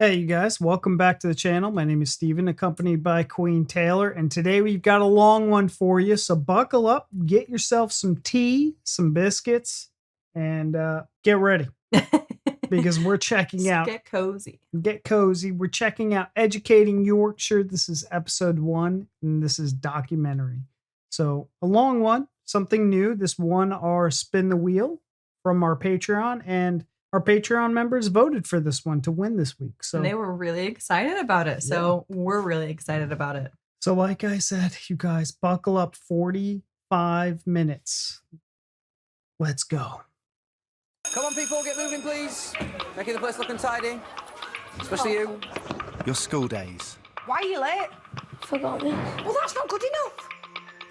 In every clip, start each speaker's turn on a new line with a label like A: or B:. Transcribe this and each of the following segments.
A: Hey, you guys, welcome back to the channel. My name is Steven, accompanied by Queen Taylor, and today we've got a long one for you. So buckle up, get yourself some tea, some biscuits, and get ready because we're checking out.
B: Get cozy.
A: Get cozy. We're checking out Educating Yorkshire. This is episode 1, and this is documentary. So a long one, something new. This won our spin the wheel from our Patreon, and our Patreon members voted for this one to win this week. So
B: and they were really excited about it. So we're really excited about it.
A: So like I said, you guys, buckle up. 45 minutes. Let's go.
C: Come on, people, get moving, please. Making the place look untidy. Especially you.
D: Your school days.
E: Why are you late?
F: Forgot this.
E: Well, that's not good enough.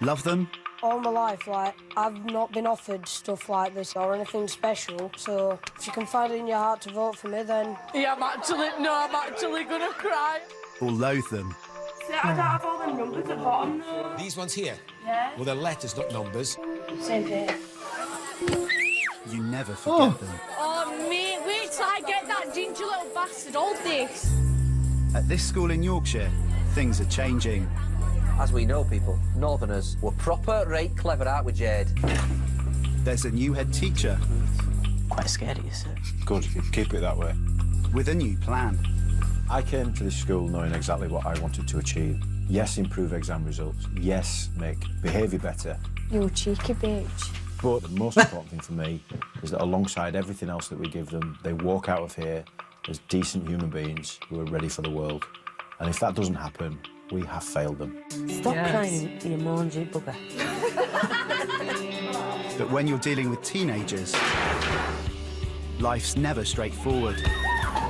D: Love them?
F: All my life, I've not been offered stuff like this or anything special, so if you can find it in your heart to vote for me, then...
E: Yeah, I'm actually gonna cry.
D: Or loathe them?
F: See, I don't have all the numbers at the bottom, though.
G: These ones here?
F: Yeah.
G: Well, they're letters, not numbers.
F: Same here.
D: You never forget them.
E: Oh, mate, wait till I get that ginger little bastard all this.
D: At this school in Yorkshire, things are changing.
C: As we know, people, Northerners were proper right clever, aren't we, Jade?
D: There's a new head teacher.
C: Quite scary, is it?
H: Good, keep it that way.
D: With a new plan.
H: I came to this school knowing exactly what I wanted to achieve. Yes, improve exam results. Yes, make behaviour better.
F: You cheeky bitch.
H: But the most important thing for me is that alongside everything else that we give them, they walk out of here as decent human beings who are ready for the world. And if that doesn't happen, we have failed them.
F: Stop crying, you mangy bugger.
D: But when you're dealing with teenagers, life's never straightforward.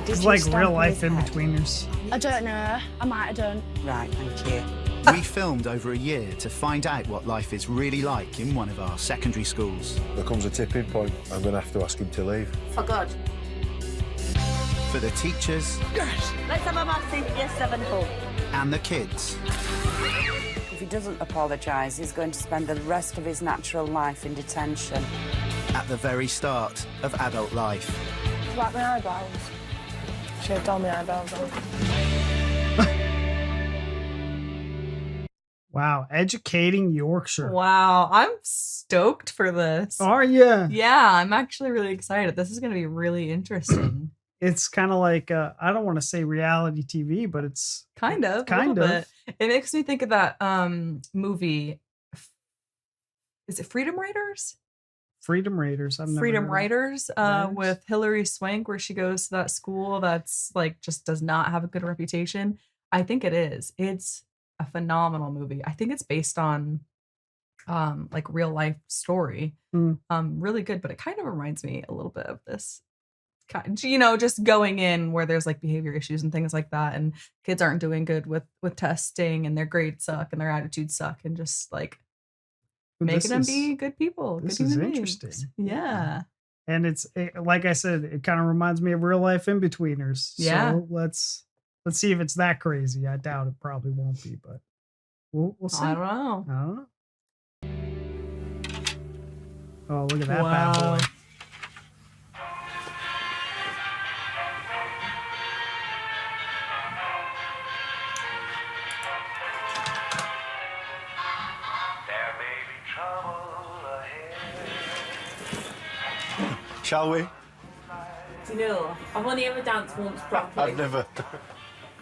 A: It's like real life in-betweeners.
I: I don't know. I might have done.
F: Right, thank you.
D: We filmed over a year to find out what life is really like in one of our secondary schools.
H: There comes a tipping point. I'm going to have to ask him to leave.
I: For good.
D: For the teachers
I: Let's have a massive yes 7 hug.
D: and the kids.
J: If he doesn't apologise, he's going to spend the rest of his natural life in detention.
D: At the very start of adult life.
F: It's like my eyebrows. Should have done my eyebrows on.
A: Wow, Educating Yorkshire.
B: Wow. I'm stoked for this.
A: Are ya?
B: Yeah, I'm actually really excited. This is going to be really interesting.
A: It's kind of like, I don't want to say reality TV, but it's...
B: Kind of.
A: Kind
B: a little
A: of.
B: bit. It makes me think of that movie. Is it Freedom Writers?
A: Freedom Raiders. I've never
B: Freedom
A: heard of
B: Writers
A: Writers?
B: with Hilary Swank, where she goes to that school that's like just does not have a good reputation. I think it is. It's a phenomenal movie. I think it's based on like real life story. Really good, but it kind of reminds me a little bit of this kind, you know, just going in where there's like behavior issues and things like that, and kids aren't doing good with testing, and their grades suck and their attitudes suck, and just like making them be good people.
A: This
B: good
A: is
B: human
A: interesting.
B: beings. Yeah.
A: And like I said, it kind of reminds me of real life in-betweeners.
B: Yeah.
A: So let's see if it's that crazy. I doubt it probably won't be, but we'll see.
B: I don't know.
A: I don't know. Oh, look at that bad
B: Wow.
A: boy.
H: Shall we?
I: Do you know, I've only ever danced once properly.
H: I've never.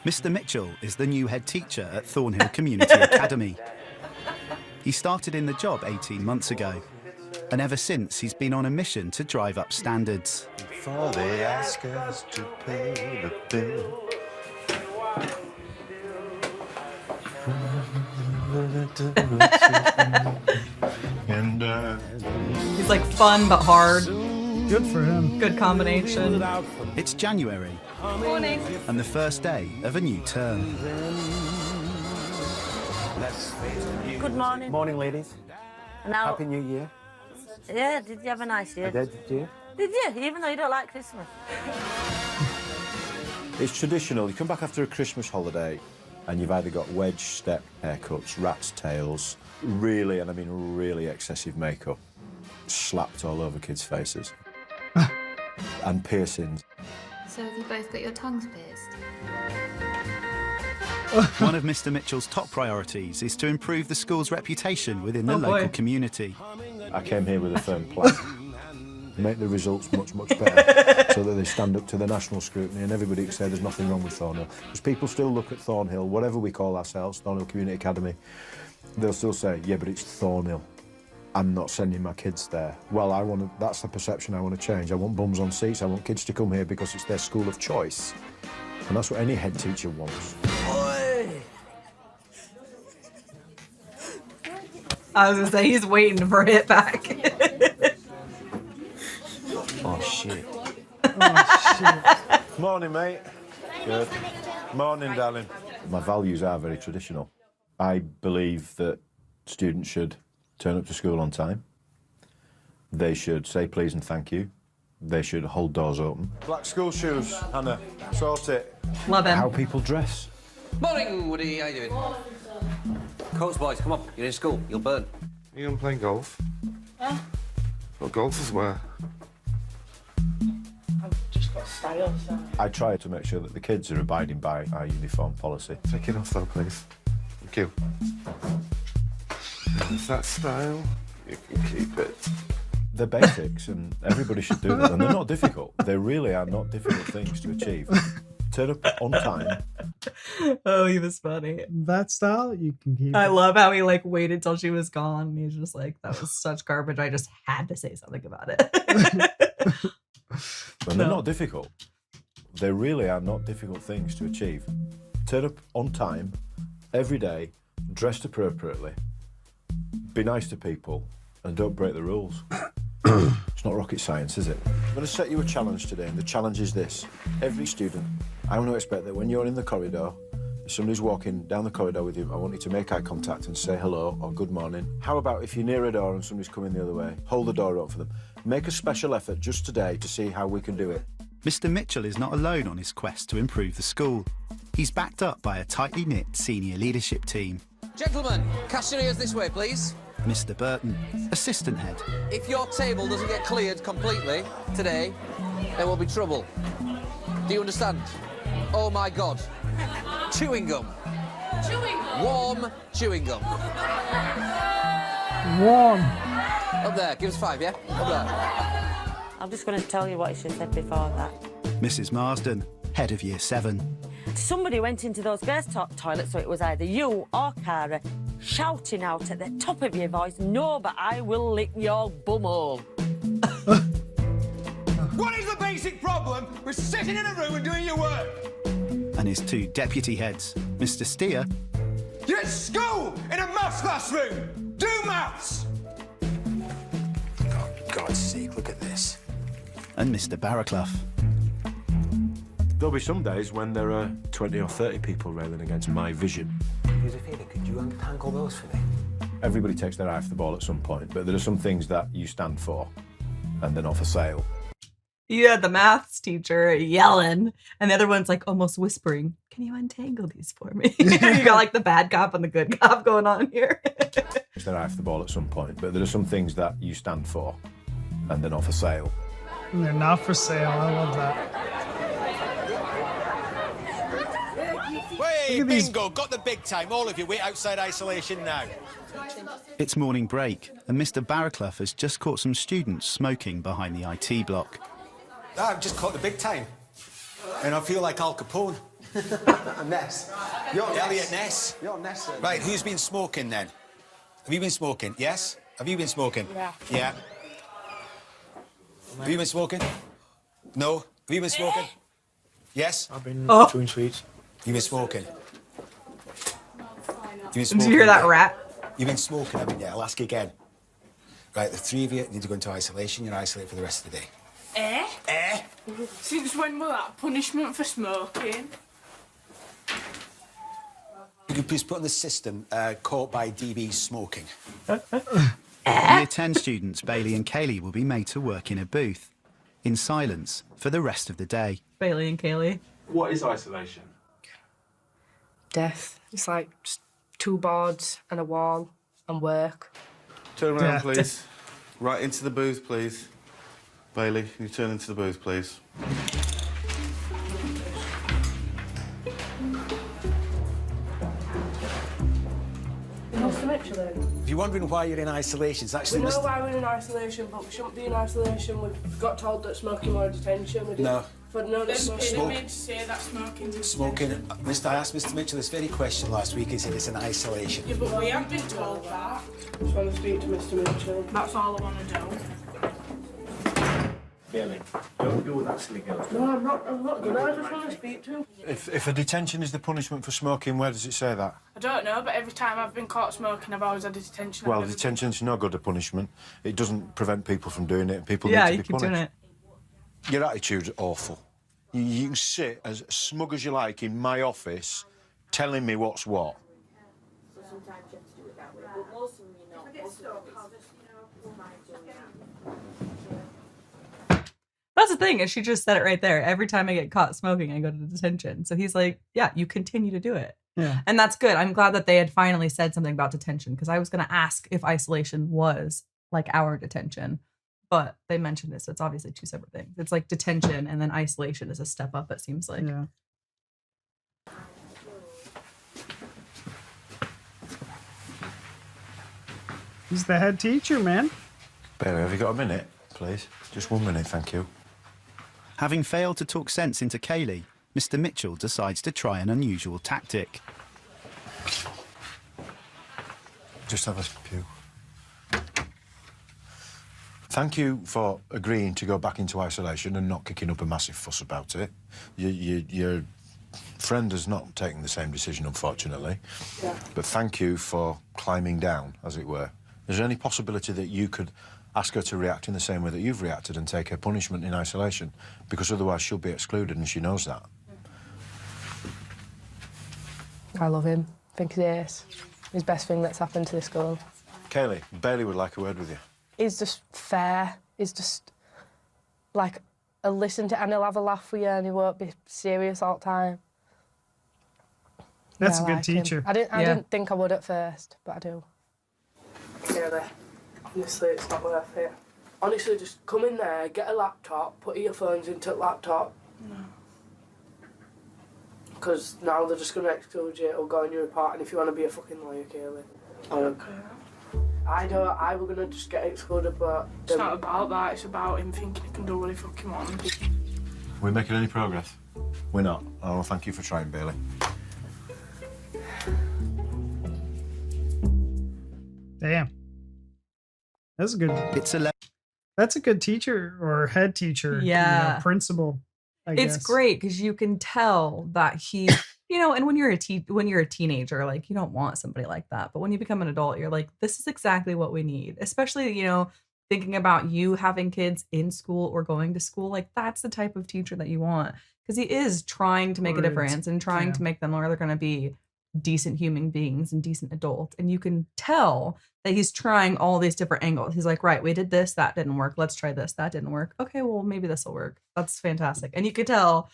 D: Mr. Mitchell is the new head teacher at Thornhill Community Academy. He started in the job 18 months ago, and ever since he's been on a mission to drive up standards.
H: Before they ask us to pay the bill. And
B: He's like fun but hard.
A: Good for him.
B: Good combination.
D: It's January,
I: Morning.
D: and the first day of a new term.
I: Good morning.
H: morning, ladies.
I: Now,
H: Happy New Year.
I: yeah, did you have a nice year?
H: Did you?
I: Did you? Even though you don't like Christmas.
H: It's traditional. You come back after a Christmas holiday and you've either got wedge step haircuts, rat's tails, really, and I mean really excessive makeup, slapped all over kids' faces, and piercings.
K: So have you both got your tongues pierced?
D: One of Mr. Mitchell's top priorities is to improve the school's reputation within the
B: Oh,
D: local
B: boy.
D: community.
H: I came here with a firm plan. Make the results much, much better so that they stand up to the national scrutiny and everybody can say there's nothing wrong with Thornhill. Because people still look at Thornhill, whatever we call ourselves, Thornhill Community Academy, they'll still say, yeah, but it's Thornhill. I'm not sending my kids there. Well, that's the perception I want to change. I want bums on seats. I want kids to come here because it's their school of choice. And that's what any head teacher wants.
B: I was gonna say he's waiting for it back.
H: Oh, shit.
A: Oh, shit.
H: Morning, mate. Good. Morning, darling. My values are very traditional. I believe that students should turn up to school on time. They should say please and thank you. They should hold doors open. Black school shoes, Hannah. Sort it.
B: Love him.
H: How people dress.
C: Morning, Woody. How you doing? Coach boys, come on. You're in school. You'll burn.
G: Are you going to play golf?
E: Yeah.
G: What golfers wear?
E: I've just got style, so.
H: I try to make sure that the kids are abiding by our uniform policy.
G: Take it off though, please. Thank you. Is that style? You can keep it.
H: They're basics and everybody should do them. And they're not difficult. They really are not difficult things to achieve. Turn up on time.
B: Oh, he was funny.
A: That style, you can keep.
B: I
A: it.
B: love how he like waited till she was gone. And he's just like, that was such garbage. I just had to say something about it.
H: And they're not difficult. They really are not difficult things to achieve. Turn up on time, every day, dressed appropriately, be nice to people, and don't break the rules. It's not rocket science, is it? I'm going to set you a challenge today, and the challenge is this. Every student, I want to expect that when you're in the corridor, if somebody's walking down the corridor with you, I want you to make eye contact and say hello or good morning. How about if you're near a door and somebody's coming the other way, hold the door open for them. Make a special effort just today to see how we can do it.
D: Mr. Mitchell is not alone on his quest to improve the school. He's backed up by a tightly knit senior leadership team.
C: Gentlemen, cast your ears this way, please.
D: Mr. Burton, assistant head.
C: If your table doesn't get cleared completely today, there will be trouble. Do you understand? Oh my God. Chewing gum.
E: Chewing gum.
C: Warm chewing gum.
A: Warm.
C: Up there, give us 5, yeah? Up there.
J: I'm just going to tell you what she said before that.
D: Mrs. Marsden, head of year 7.
J: Somebody went into those girls' toilets, so it was either you or Cara, shouting out at the top of your voice, "No, but I will lick your bumhole."
C: What is the basic problem with sitting in a room and doing your work?
D: And his 2 deputy heads, Mr. Steer
C: You're at school in a maths classroom. Do maths. Oh, for God's sake, look at this.
D: and Mr. Barraclough.
H: There'll be some days when there are 20 or 30 people railing against my vision.
C: Here's a favour, could you untangle those for me?
H: Everybody takes their eye off the ball at some point, but there are some things that you stand for, and they're not for sale.
B: You had the maths teacher yelling, and the other one's like almost whispering, "Can you untangle these for me?" You got like the bad cop and the good cop going on here.
H: Takes their eye off the ball at some point, but there are some things that you stand for, and they're not for sale.
A: And they're not for sale. I love that.
K: Hey, bingo, got the big time. All of you, wait outside isolation now.
D: It's morning break, and Mr. Barraclough has just caught some students smoking behind the IT block.
K: I've just caught the big time. And I feel like Al Capone.
C: Ness.
K: Elliot Ness.
C: You're Ness.
K: Right, who's been smoking then? Have you been smoking? Yes? Have you been smoking?
E: Yeah.
K: Yeah. Have you been smoking? No? Have you been smoking? Yes?
G: I've been
B: Oh.
G: sweets.
K: You've been smoking? You've been smoking?
B: Did you hear that rat?
K: You've been smoking, haven't you? I'll ask you again. Right, the 3 of you need to go into isolation. You're isolated for the rest of the day.
E: Eh?
K: Eh?
E: Since when will that punishment for smoking?
K: You can please put in the system, caught by DB smoking.
D: Year 10 students Bailey and Kaylee will be made to work in a booth, in silence, for the rest of the day.
B: Bailey and Kaylee.
G: What is isolation?
L: Death. It's like just 2 boards and a wall and work.
G: Turn around,
A: Yeah.
G: please. Right into the booth, please. Bailey, can you turn into the booth, please?
L: Mr Mitchell in?
K: If you're wondering why you're in isolation, it's actually
L: We know why we're in isolation, but we shouldn't be in isolation. We've got told that smoking was detention. We
K: No.
L: But no, that's
E: They made to say that smoking was
K: Smoking. I asked Mr Mitchell this very question last week. He said it's in isolation.
E: Yeah, but we haven't been told that.
L: I just want to speak to Mr Mitchell.
E: That's all I want to do.
H: Bailey, don't do that, silly girl.
L: No, I'm not good. I just want to speak to him.
H: If a detention is the punishment for smoking, where does it say that?
E: I don't know, but every time I've been caught smoking, I've always had a detention.
H: Well, detention's no good a punishment. It doesn't prevent people from doing it, and people
B: Yeah,
H: need to
B: you
H: be
B: keep
H: punished.
B: doing it.
H: Your attitude's awful. You can sit as smug as you like in my office telling me what's what.
I: So sometimes you have to do it that way. But most of them, you know, most of them, it's mind doing that.
B: That's the thing, is she just said it right there. Every time I get caught smoking, I go to detention. So he's like, yeah, you continue to do it.
A: Yeah.
B: And that's good. I'm glad that they had finally said something about detention, because I was going to ask if isolation was like our detention. But they mentioned this, so it's obviously two separate things. It's like detention, and then isolation is a step up, it seems like.
A: Yeah. He's the head teacher, man.
H: Bailey, have you got a minute, please? Just 1 minute, thank you.
D: Having failed to talk sense into Kaylee, Mr. Mitchell decides to try an unusual tactic.
H: Just have a pew. Thank you for agreeing to go back into isolation and not kicking up a massive fuss about it. Your friend has not taken the same decision, unfortunately.
L: Yeah.
H: But thank you for climbing down, as it were. Is there any possibility that you could ask her to react in the same way that you've reacted and take her punishment in isolation? Because otherwise she'll be excluded, and she knows that.
L: I love him. I think he is. His best thing that's happened to this school.
H: Kaylee, Bailey would like a word with you.
L: He's just fair. He's just like he'll listen to, and he'll have a laugh with you, and he won't be serious all the time.
A: That's
L: Yeah,
A: a
L: I
A: good
L: like him.
A: teacher.
L: I
B: Yeah.
L: didn't think I would at first, but I do. Really, honestly, it's not worth it. Honestly, just come in there, get a laptop, put earphones into the laptop. Because now they're just going to exclude you or go on your report, and if you want to be a fucking lawyer, Kaylee. I were going to just get excluded, but...
E: It's not about that, it's about him thinking he can do what he fucking wants.
H: Are we making any progress? We're not. Oh, thank you for trying, Bailey.
A: Damn. That's a good.
D: It's a
A: That's a good teacher or head teacher.
B: Yeah.
A: Principal. I
B: It's
A: guess.
B: great because you can tell that he, and when you're a teenager, like, you don't want somebody like that. But when you become an adult, you're like, this is exactly what we need. Especially, thinking about you having kids in school or going to school, like, that's the type of teacher that you want. Because he is trying to make a
A: Right.
B: difference and trying to make them learn they're going to be decent human beings and decent adults. And you can tell that he's trying all these different angles. He's like, right, we did this, that didn't work. Let's try this, that didn't work. Okay, well, maybe this will work. That's fantastic. And you could tell,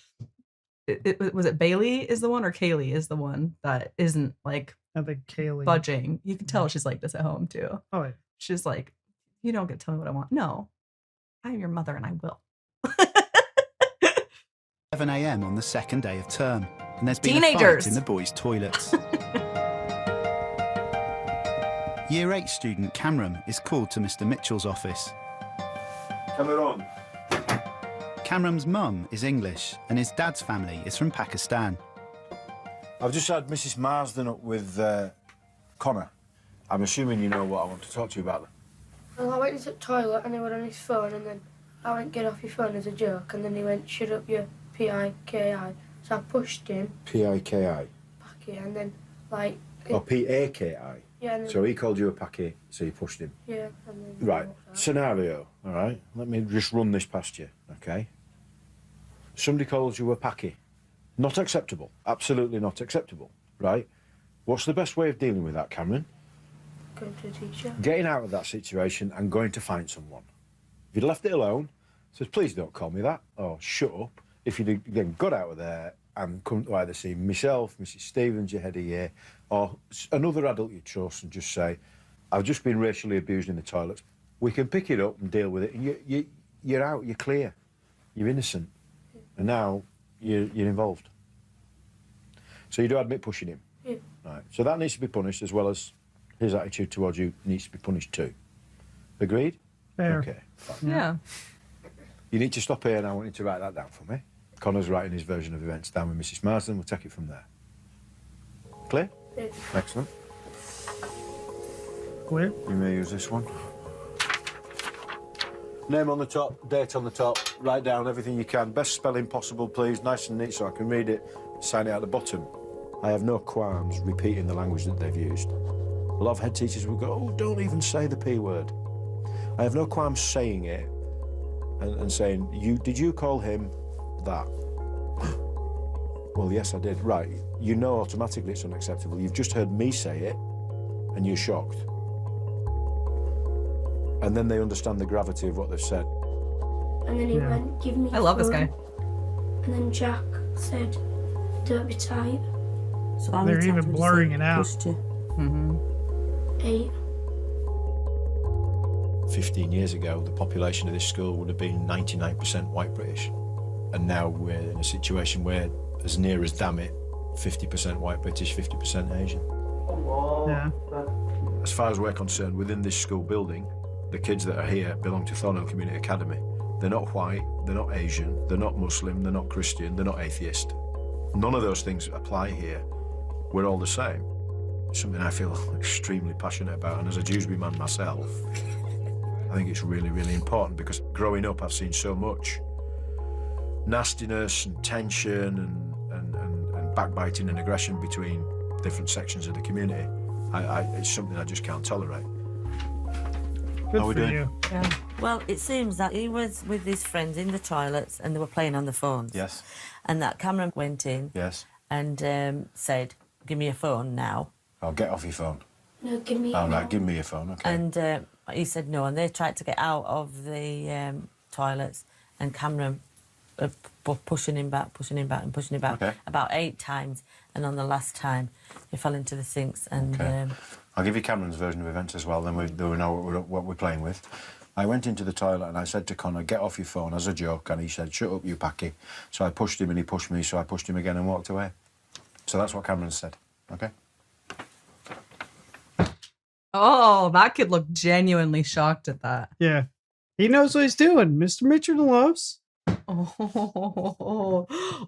B: was it Bailey is the one or Kaylee is the one that isn't like
A: I think Kaylee.
B: budging. You can tell she's like this at home too.
A: Oh, yeah.
B: She's like, you don't get to tell me what I want. No, I am your mother and I will.
D: 11 a.m. on the second day of term, and there's been a
B: Teenagers.
D: fight in the boys' toilets. Year 8 student Cameron is called to Mr. Mitchell's office.
H: Cameron.
D: Cameron's mum is English, and his dad's family is from Pakistan.
H: I've just had Mrs. Marsden up with Connor. I'm assuming you know what I want to talk to you about.
F: Well, I went to the toilet and he went on his phone, and then I went, get off your phone as a joke, and then he went, shut up your P-I-K-I. So I pushed him
H: P-I-K-I.
F: back here, and then, like...
H: Or P-A-K-I.
F: Yeah, and then,
H: So he called you a packy, so you pushed him.
F: yeah, and then...
H: Right. Scenario, all right? Let me just run this past you, okay? Somebody calls you a packy. Not acceptable. Absolutely not acceptable, right? What's the best way of dealing with that, Cameron?
F: Going to the teacher.
H: Getting out of that situation and going to find someone. If you'd left it alone, says, please don't call me that, or shut up. If you'd then got out of there and come to either see myself, Mrs. Stevens, your head of year, or another adult you trust, and just say, I've just been racially abused in the toilets. We can pick it up and deal with it. And you're out, you're clear, you're innocent. And now you're involved. So you do admit pushing him?
F: Yeah.
H: Right. So that needs to be punished as well as his attitude towards you needs to be punished too. Agreed?
A: Fair.
H: Okay, fine.
B: Yeah.
H: You need to stop here, and I want you to write that down for me. Connor's writing his version of events down with Mrs. Marsden. We'll take it from there. Clear?
F: Yeah.
H: Excellent.
A: Clear?
H: You may use this one. Name on the top, date on the top, write down everything you can. Best spelling possible, please, nice and neat so I can read it, sign it at the bottom. I have no qualms repeating the language that they've used. A lot of head teachers will go, oh, don't even say the P word. I have no qualms saying it and saying, did you call him that? Well, yes, I did. Right, you know automatically it's unacceptable. You've just heard me say it and you're shocked. And then they understand the gravity of what they've said.
F: And then he went, give me
B: I love this guy.
F: And then Jack said, don't be tight.
J: So how
A: They're
J: many
A: even
J: times would you
A: blurring
J: say
A: it out.
J: pushed you?
F: 8.
H: 15 years ago, the population of this school would have been 99% white British. And now we're in a situation where, as near as damn it, 50% white British, 50% Asian.
A: Yeah.
H: As far as we're concerned, within this school building, the kids that are here belong to Thornhill Community Academy. They're not white, they're not Asian, they're not Muslim, they're not Christian, they're not atheist. None of those things apply here. We're all the same. It's something I feel extremely passionate about, and as a Dewsbury man myself, I think it's really, really important because growing up I've seen so much nastiness and tension and backbiting and aggression between different sections of the community. It's something I just can't tolerate.
A: Good
H: How we
A: for
H: doing?
A: you.
B: Yeah.
J: Well, it seems that he was with his friends in the toilets and they were playing on the phones.
H: Yes.
J: And that Cameron went in
H: Yes.
J: and said, give me your phone now.
H: Oh, get off your phone.
F: No, give me
H: Oh, right, give me your phone, okay.
J: And he said no, and they tried to get out of the toilets, and Cameron were pushing him back and pushing him back
H: Okay.
J: about 8 times, and on the last time he fell into the sinks and...
H: Okay. I'll give you Cameron's version of events as well, then we know what we're playing with. I went into the toilet and I said to Connor, get off your phone, as a joke, and he said, shut up, you packy. So I pushed him and he pushed me, so I pushed him again and walked away. So that's what Cameron said, okay?
B: Oh, that kid looked genuinely shocked at that.
A: Yeah. He knows what he's doing. Mr. Mitchell knows.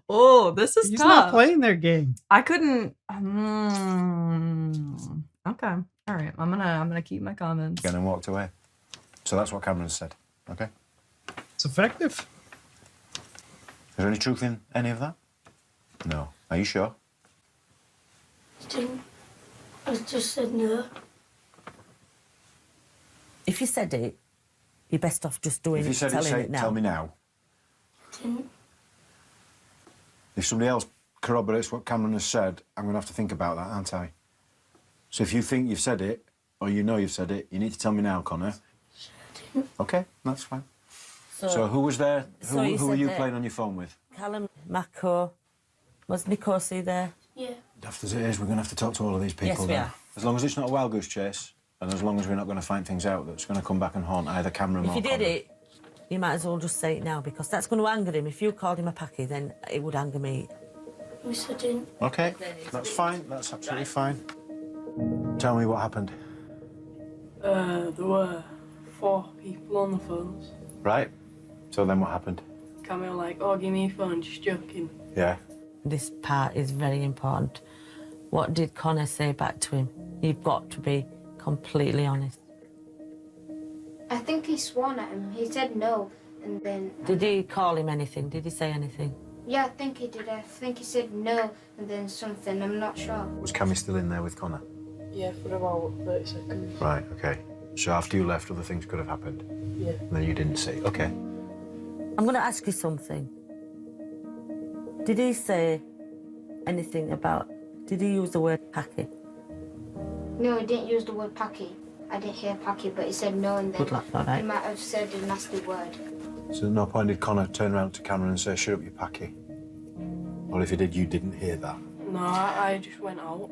B: Oh, this is
A: He's
B: tough.
A: not playing their game.
B: I couldn't. Okay. All right. I'm gonna keep my comments.
H: Again and walked away. So that's what Cameron said, okay?
A: It's effective.
H: Is there any truth in any of that? No. Are you sure?
F: I just said no.
J: If you said it, you're best off just doing
H: If you
J: it,
H: said it,
J: telling
H: say
J: it now.
H: tell me now.
F: Didn't.
H: If somebody else corroborates what Cameron has said, I'm going to have to think about that, aren't I? So if you think you've said it, or you know you've said it, you need to tell me now, Connor. Okay, that's fine. So who was there?
J: So
H: Who
J: you
H: were
J: said
H: you
J: that-
H: playing on your phone with?
J: Callum, Mako, was Nikosi there?
F: Yeah.
H: Daft as it is, we're going to have to talk to all of these people.
J: Yes, we
H: then.
J: are.
H: As long as it's not a wild goose chase, and as long as we're not going to find things out that's going to come back and haunt either Cameron
J: If
H: or
J: you did
H: Connor.
J: it, you might as well just say it now, because that's going to anger him. If you called him a packy, then it would anger me.
F: Yes, I didn't.
H: Okay, that's fine. That's absolutely fine. Tell me what happened.
L: There were 4 people on the phones.
H: Right. So then what happened?
L: Camille like, oh, give me your phone, just joking.
H: Yeah.
J: This part is very important. What did Connor say back to him? You've got to be completely honest.
M: I think he sworn at him. He said no, and then...
J: Did he call him anything? Did he say anything?
M: Yeah, I think he did. I think he said no, and then something. I'm not sure.
H: Was Cammy still in there with Connor?
L: Yeah, for about 30 seconds.
H: Right, okay. So after you left, other things could have happened?
L: Yeah.
H: And then you didn't see. Okay.
J: I'm going to ask you something. Did he say anything about... Did he use the word packy?
M: No, he didn't use the word packy. I didn't hear packy, but he said no, and then
J: Good luck, all right.
M: he might have said a nasty word.
H: So at no point did Connor turn around to Cameron and say, shut up, you packy? Or if he did, you didn't hear that?
L: No, I just went out.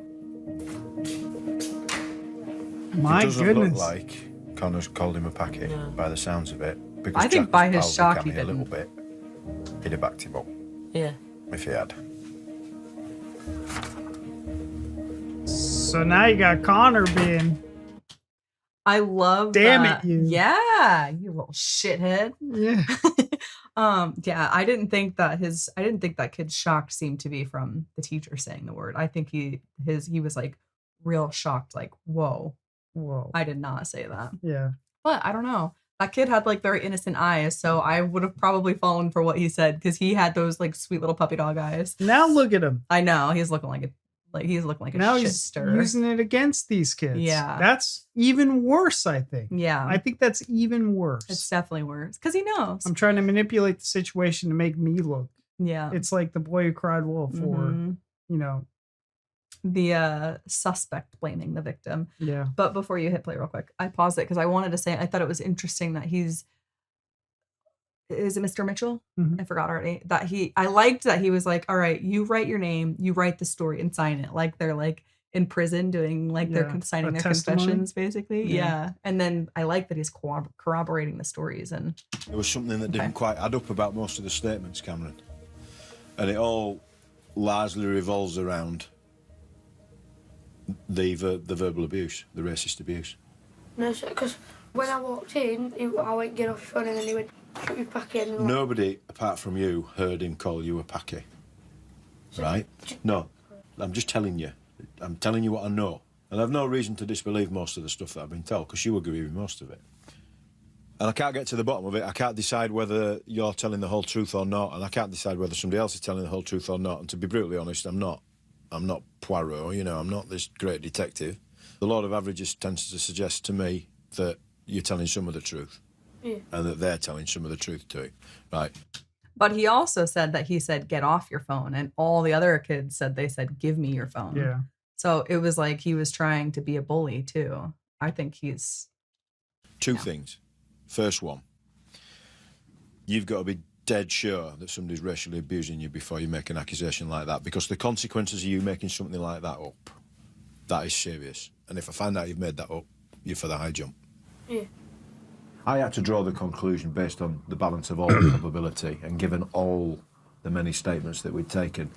A: My
H: it doesn't
A: goodness.
H: look like Connor's called him a packy by the sounds of it. Because
B: I think
H: Jack
B: by
H: was
B: his
H: pals with
B: shock he
H: Cammy a little
B: didn't.
H: bit. He'd have backed him up
J: Yeah.
H: if he had.
A: So now you got Connor being
B: I love
A: Damn
B: that.
A: it, you.
B: Yeah, you little shithead.
A: Yeah.
B: Yeah, I didn't think that kid's shock seemed to be from the teacher saying the word. I think he was like real shocked, like, whoa, I did not say that.
A: Yeah.
B: But I don't know. That kid had like very innocent eyes, so I would have probably fallen for what he said because he had those like sweet little puppy dog eyes.
A: Now look at him.
B: I know he's looking like a
A: now
B: shit
A: he's
B: stir.
A: using it against these kids.
B: Yeah.
A: That's even worse, I think.
B: Yeah.
A: I think that's even worse.
B: It's definitely worse because he knows.
A: I'm trying to manipulate the situation to make me look.
B: Yeah.
A: It's like the boy who cried wolf or, you know.
B: The suspect blaming the victim.
A: Yeah.
B: But before you hit play real quick, I paused it because I wanted to say, I thought it was interesting that is it Mr. Mitchell? I forgot already. I liked that he was like, all right, you write your name, you write the story and sign it. Like they're like in prison doing like they're signing their
A: testimony?
B: confessions basically.
A: Yeah.
B: Yeah. And then I like that he's corroborating the stories. And
H: there was something that didn't quite add up about most of the statements, Cameron. And it all largely revolves around the verbal abuse, the racist abuse.
F: No, because when I walked in, I went, get off your phone, and then he went, shut your packet. And
H: Nobody, apart from you, heard him call you a packy. Right? No, I'm just telling you. I'm telling you what I know. And I've no reason to disbelieve most of the stuff that I've been told, because you agree with most of it. And I can't get to the bottom of it. I can't decide whether you're telling the whole truth or not, and I can't decide whether somebody else is telling the whole truth or not. And to be brutally honest, I'm not Poirot, you know, I'm not this great detective. The law of averages tends to suggest to me that you're telling some of the truth. Yeah. And that they're telling some of the truth too. Right.
B: but he also said that he said, get off your phone. And all the other kids said, give me your phone.
A: Yeah.
B: So it was like he was trying to be a bully too. I think he's...
H: Two things. First one, you've got to be dead sure that somebody's racially abusing you before you make an accusation like that, because the consequences of you making something like that up, that is serious. And if I find out you've made that up, you're for the high jump.
F: Yeah.
H: I had to draw the conclusion based on the balance of all probability, and given all the many statements that we'd taken,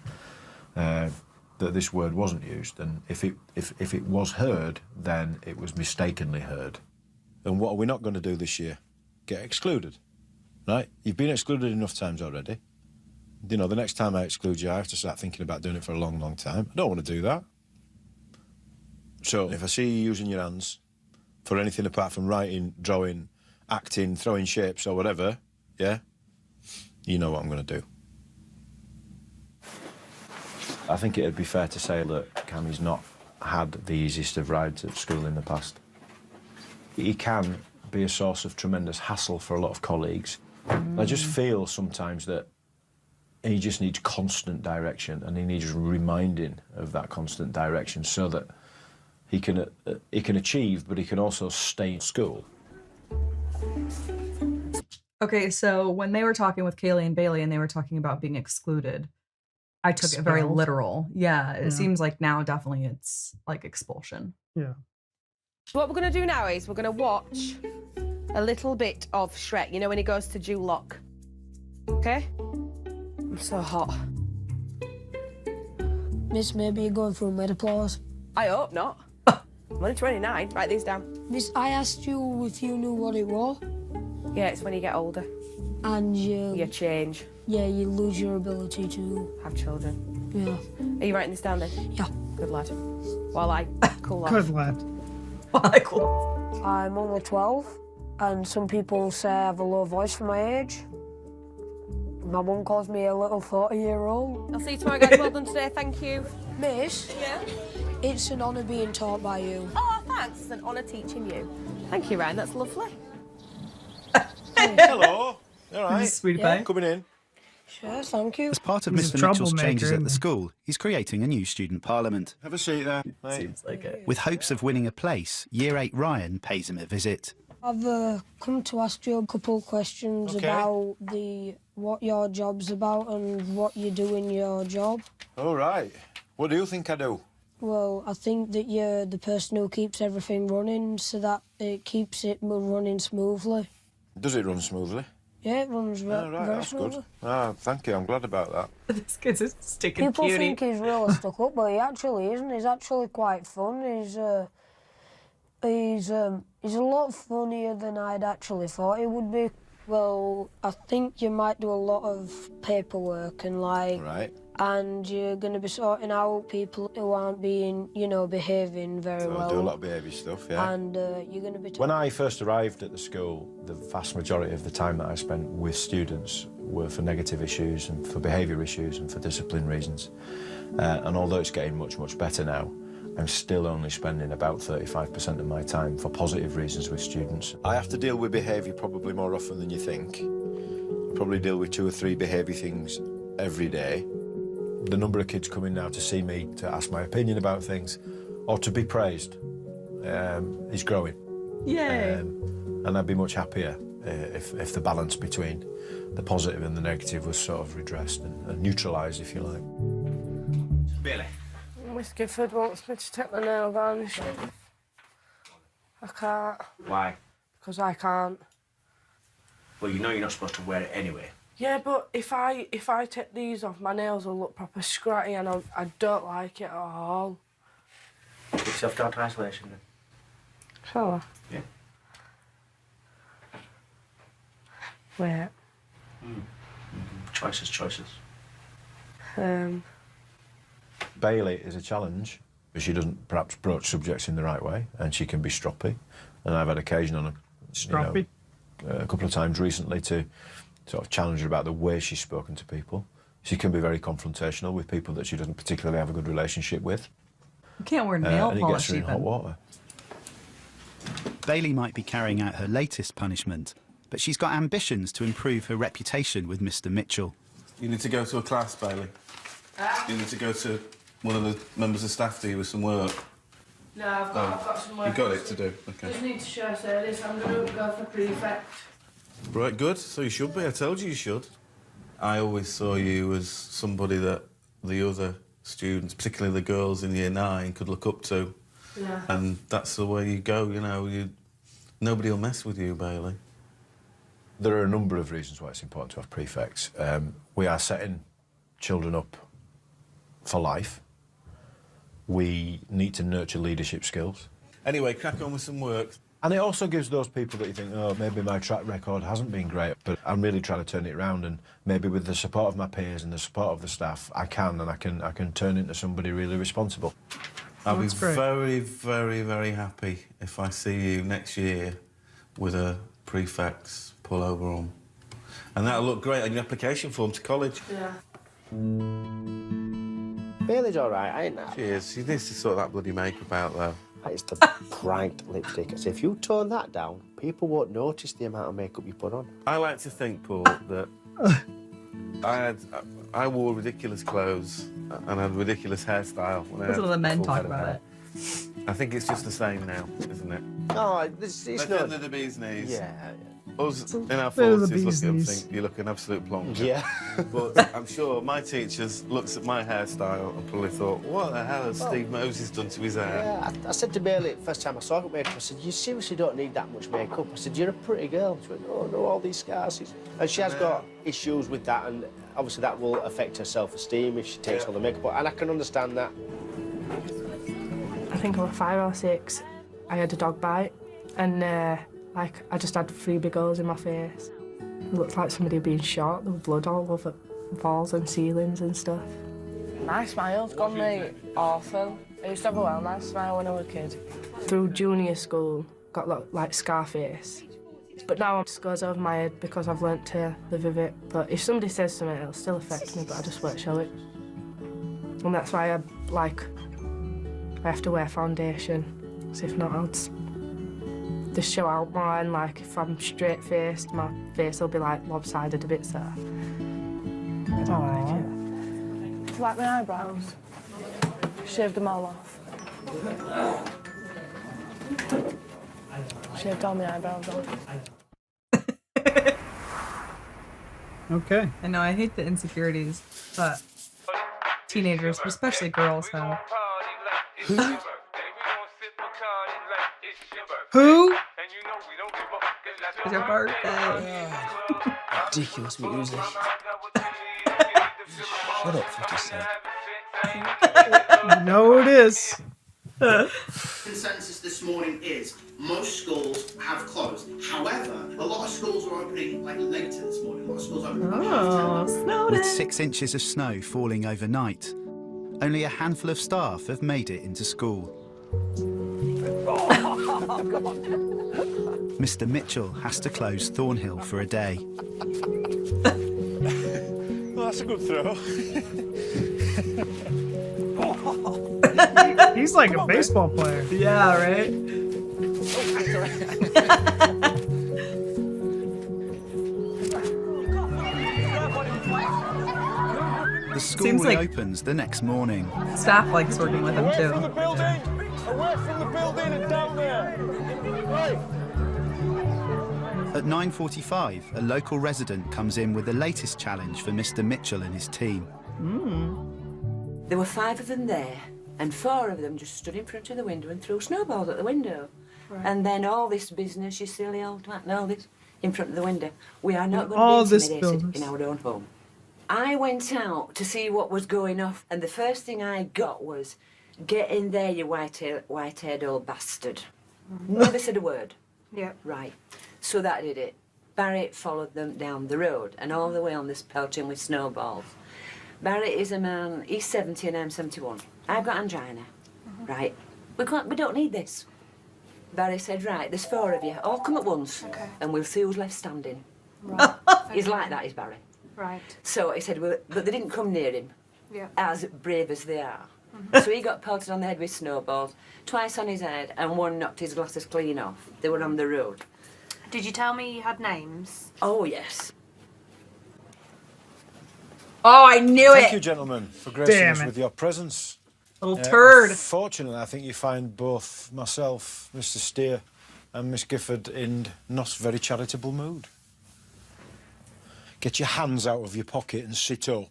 H: that this word wasn't used. And if it was heard, then it was mistakenly heard. And what are we not going to do this year? Get excluded, right? You've been excluded enough times already. You know, the next time I exclude you, I have to start thinking about doing it for a long, long time. I don't want to do that. So if I see you using your hands for anything apart from writing, drawing, acting, throwing shapes or whatever, yeah, you know what I'm going to do. I think it'd be fair to say that Cammy's not had the easiest of rides at school in the past. He can be a source of tremendous hassle for a lot of colleagues. I just feel sometimes that he just needs constant direction, and he needs reminding of that constant direction so that he can achieve, but he can also stay in school.
B: Okay, so when they were talking with Kaylee and Bailey and they were talking about being excluded, I took it very
A: Expelled.
B: literal. Yeah, it
A: Yeah.
B: seems like now definitely it's like expulsion.
A: Yeah.
N: What we're going to do now is we're going to watch a little bit of Shrek, you know, when he goes to Jew Lock. Okay? I'm so hot.
O: Miss, maybe you're going through menopause.
N: I hope not. I'm only 29. Write these down.
O: Miss, I asked you if you knew what it was.
N: Yeah, it's when you get older.
O: And you
N: change.
O: Yeah, you lose your ability to
N: have children.
O: Yeah.
N: Are you writing this down then?
O: Yeah.
N: Good lad. While I cool off.
A: Good lad.
O: I'm only 12, and some people say I have a low voice for my age. My mum calls me a little 40-year-old.
N: I'll see you tomorrow, guys. Well done today. Thank you.
O: Miss?
N: Yeah?
O: It's an honour being taught by you.
N: Oh, thanks. It's an honour teaching you. Thank you, Ryan. That's lovely.
H: Hello. All right.
B: Sweetie
O: pie.
H: Coming in.
O: Sure, thank you.
D: As part of
A: He's a
D: Mr. Mitchell's
A: troublemaker,
D: changes at
A: isn't
D: the
A: he?
D: school, he's creating a new student parliament.
H: Have a seat there, mate.
B: Seems like it.
D: With hopes of winning a place, Year 8 Ryan pays him a visit.
O: I've come to ask you a couple of questions
H: Okay.
O: about what your job's about and what you do in your job.
H: All right. What do you think I do?
O: Well, I think that you're the person who keeps everything running so that it keeps it running smoothly.
H: Does it run smoothly?
O: Yeah, it runs
H: Oh, right,
O: very
H: that's
O: smoothly.
H: good. Ah, thank you. I'm glad about that.
B: This kid's a sticking
O: People
B: cutie.
O: think he's really stuck up, but he actually isn't. He's actually quite fun. He's a lot funnier than I'd actually thought he would be. Well, I think you might do a lot of paperwork and
H: Right.
O: and you're going to be sorting out people who aren't being, behaving very
H: So
O: well.
H: I do a lot of behaviour stuff, yeah.
O: And you're going to be...
H: When I first arrived at the school, the vast majority of the time that I spent with students were for negative issues and for behaviour issues and for discipline reasons. And although it's getting much, much better now, I'm still only spending about 35% of my time for positive reasons with students. I have to deal with behaviour probably more often than you think. I probably deal with 2 or 3 behaviour things every day. The number of kids coming now to see me, to ask my opinion about things, or to be praised, is growing.
B: Yay!
H: And I'd be much happier if the balance between the positive and the negative was sort of redressed and neutralised, if you like.
G: Billy.
L: Miss Gifford wants me to take the nail varnish. I can't.
G: Why?
L: Because I can't.
G: Well, you know you're not supposed to wear it anyway.
L: Yeah, but if I take these off, my nails will look proper scratty and I don't like it at all.
G: Get yourself down to isolation then.
L: Shall I?
G: Yeah.
L: Wait.
G: Choices.
H: Bailey is a challenge, but she doesn't perhaps broach subjects in the right way, and she can be stroppy. And I've had occasion on a couple of times recently to sort of challenge her about the way she's spoken to people. She can be very confrontational with people that she doesn't particularly have a good relationship with.
B: You can't wear nail
H: and it
B: polish
H: gets her in hot
B: even.
H: water.
D: Bailey might be carrying out her latest punishment, but she's got ambitions to improve her reputation with Mr. Mitchell.
G: You need to go to a class, Bailey. You need to go to one of the members of staff to you with some work.
L: No, I've got some work.
G: You've got it to do, okay.
L: Just need to show service. I'm going to go for prefect.
G: Right, good. So you should be. I told you should. I always saw you as somebody that the other students, particularly the girls in Year 9, could look up to.
L: Yeah.
G: And that's the way you go, you know. Nobody will mess with you, Bailey.
H: There are a number of reasons why it's important to have prefects. We are setting children up for life. We need to nurture leadership skills.
G: Anyway, crack on with some work.
H: And it also gives those people that you think, oh, maybe my track record hasn't been great, but I'm really trying to turn it around, and maybe with the support of my peers and the support of the staff, I can turn into somebody really responsible.
G: I'll be very, very, very happy if I see you next year with a prefect's pullover on. And that'll look great on your application form to college.
L: Yeah.
P: Bailey's all right, ain't that?
G: She is. She needs to sort that bloody makeup out, though.
P: It's the bright lipstick. So if you tone that down, people won't notice the amount of makeup you put on.
G: I like to think, Paul, that I wore ridiculous clothes and had ridiculous hairstyle. When
B: That's what the men talk about it.
G: I think it's just the same now, isn't it?
P: No, it's not.
G: The bee's knees.
P: Yeah.
G: Us in our
A: Bit of the
G: 40s look
A: bee's
G: at him and
A: knees.
G: think you look an absolute plonker.
P: Yeah.
G: But I'm sure my teachers looked at my hairstyle and probably thought, what the hell has Steve Moses done to his hair?
P: Yeah, I said to Bailey first time I saw her makeup, I said, you seriously don't need that much makeup. I said, you're a pretty girl. She went, oh, no, all these scars. And she has got issues with that, and obviously that will affect her self-esteem if she takes all the makeup off, and I can understand that.
L: I think I was 5 or 6. I had a dog bite, and I just had 3 big holes in my face. It looked like somebody had been shot. There was blood all over walls and ceilings and stuff. My smile's gone, mate. Awful. I used to have a well nice smile when I was a kid. Through junior school, got like Scarface. But now it just goes over my head because I've learnt to live with it. But if somebody says something, it'll still affect me, but I just won't show it. And that's why I have to wear foundation, because if not, I'll just show out more, and like if I'm straight-faced, my face will be like lopsided a bit, so I don't like it. Do you like my eyebrows? Shaved them all off. Shaved all my eyebrows off.
A: Okay.
B: I know, I hate the insecurities that teenagers, but especially girls, have.
A: Who?
B: It's your birthday.
P: Ridiculous music. Shut up, 50 Cent.
A: You know who it is.
Q: Consensus this morning is most schools have closed. However, a lot of schools are opening like later this morning. A lot of schools are opening about 10.
D: With 6 inches of snow falling overnight, only a handful of staff have made it into school. Mr. Mitchell has to close Thornhill for a day.
H: Well, that's a good throw.
A: He's like a baseball player.
B: Yeah, right?
D: The school
B: Seems like-
D: reopens the next morning.
B: Staff likes working with him
H: Away from the
B: too.
H: building! Away from the building and down there! Right.
D: At 9:45, a local resident comes in with the latest challenge for Mr. Mitchell and his team.
R: There were 5 of them there, and 4 of them just stood in front of the window and threw snowballs at the window.
O: Right.
R: And then all this business, you silly old twat, and all this in front of the window. We are not going
A: All
R: to be
A: this
R: intimidated
A: business.
R: in our own home. I went out to see what was going off, and the first thing I got was, "Get in there, you white-haired old bastard." Never said a word.
O: Yep.
R: Right. So that did it. Barry followed them down the road and all the way on this pelting with snowballs. Barry is a man, he's 70 and I'm 71. I've got angina. Right. We don't need this. Barry said, right, there's 4 of you, all come at once, and we'll see who's left standing.
O: Right.
R: He's like that, is Barry.
O: Right.
R: So he said, well, but they didn't come near him,
O: Yeah.
R: as brave as they are. So he got pelted on the head with snowballs, twice on his head, and 1 knocked his glasses clean off. They were on the road.
O: Did you tell me you had names?
R: Oh, yes.
B: Oh, I knew
H: Thank
B: it.
H: you, gentlemen, for gracing
A: Damn
H: us
A: it.
H: with your presence.
B: Little turd.
H: Fortunately, I think you find both myself, Mr. Steer, and Miss Gifford in not very charitable mood. Get your hands out of your pocket and sit up.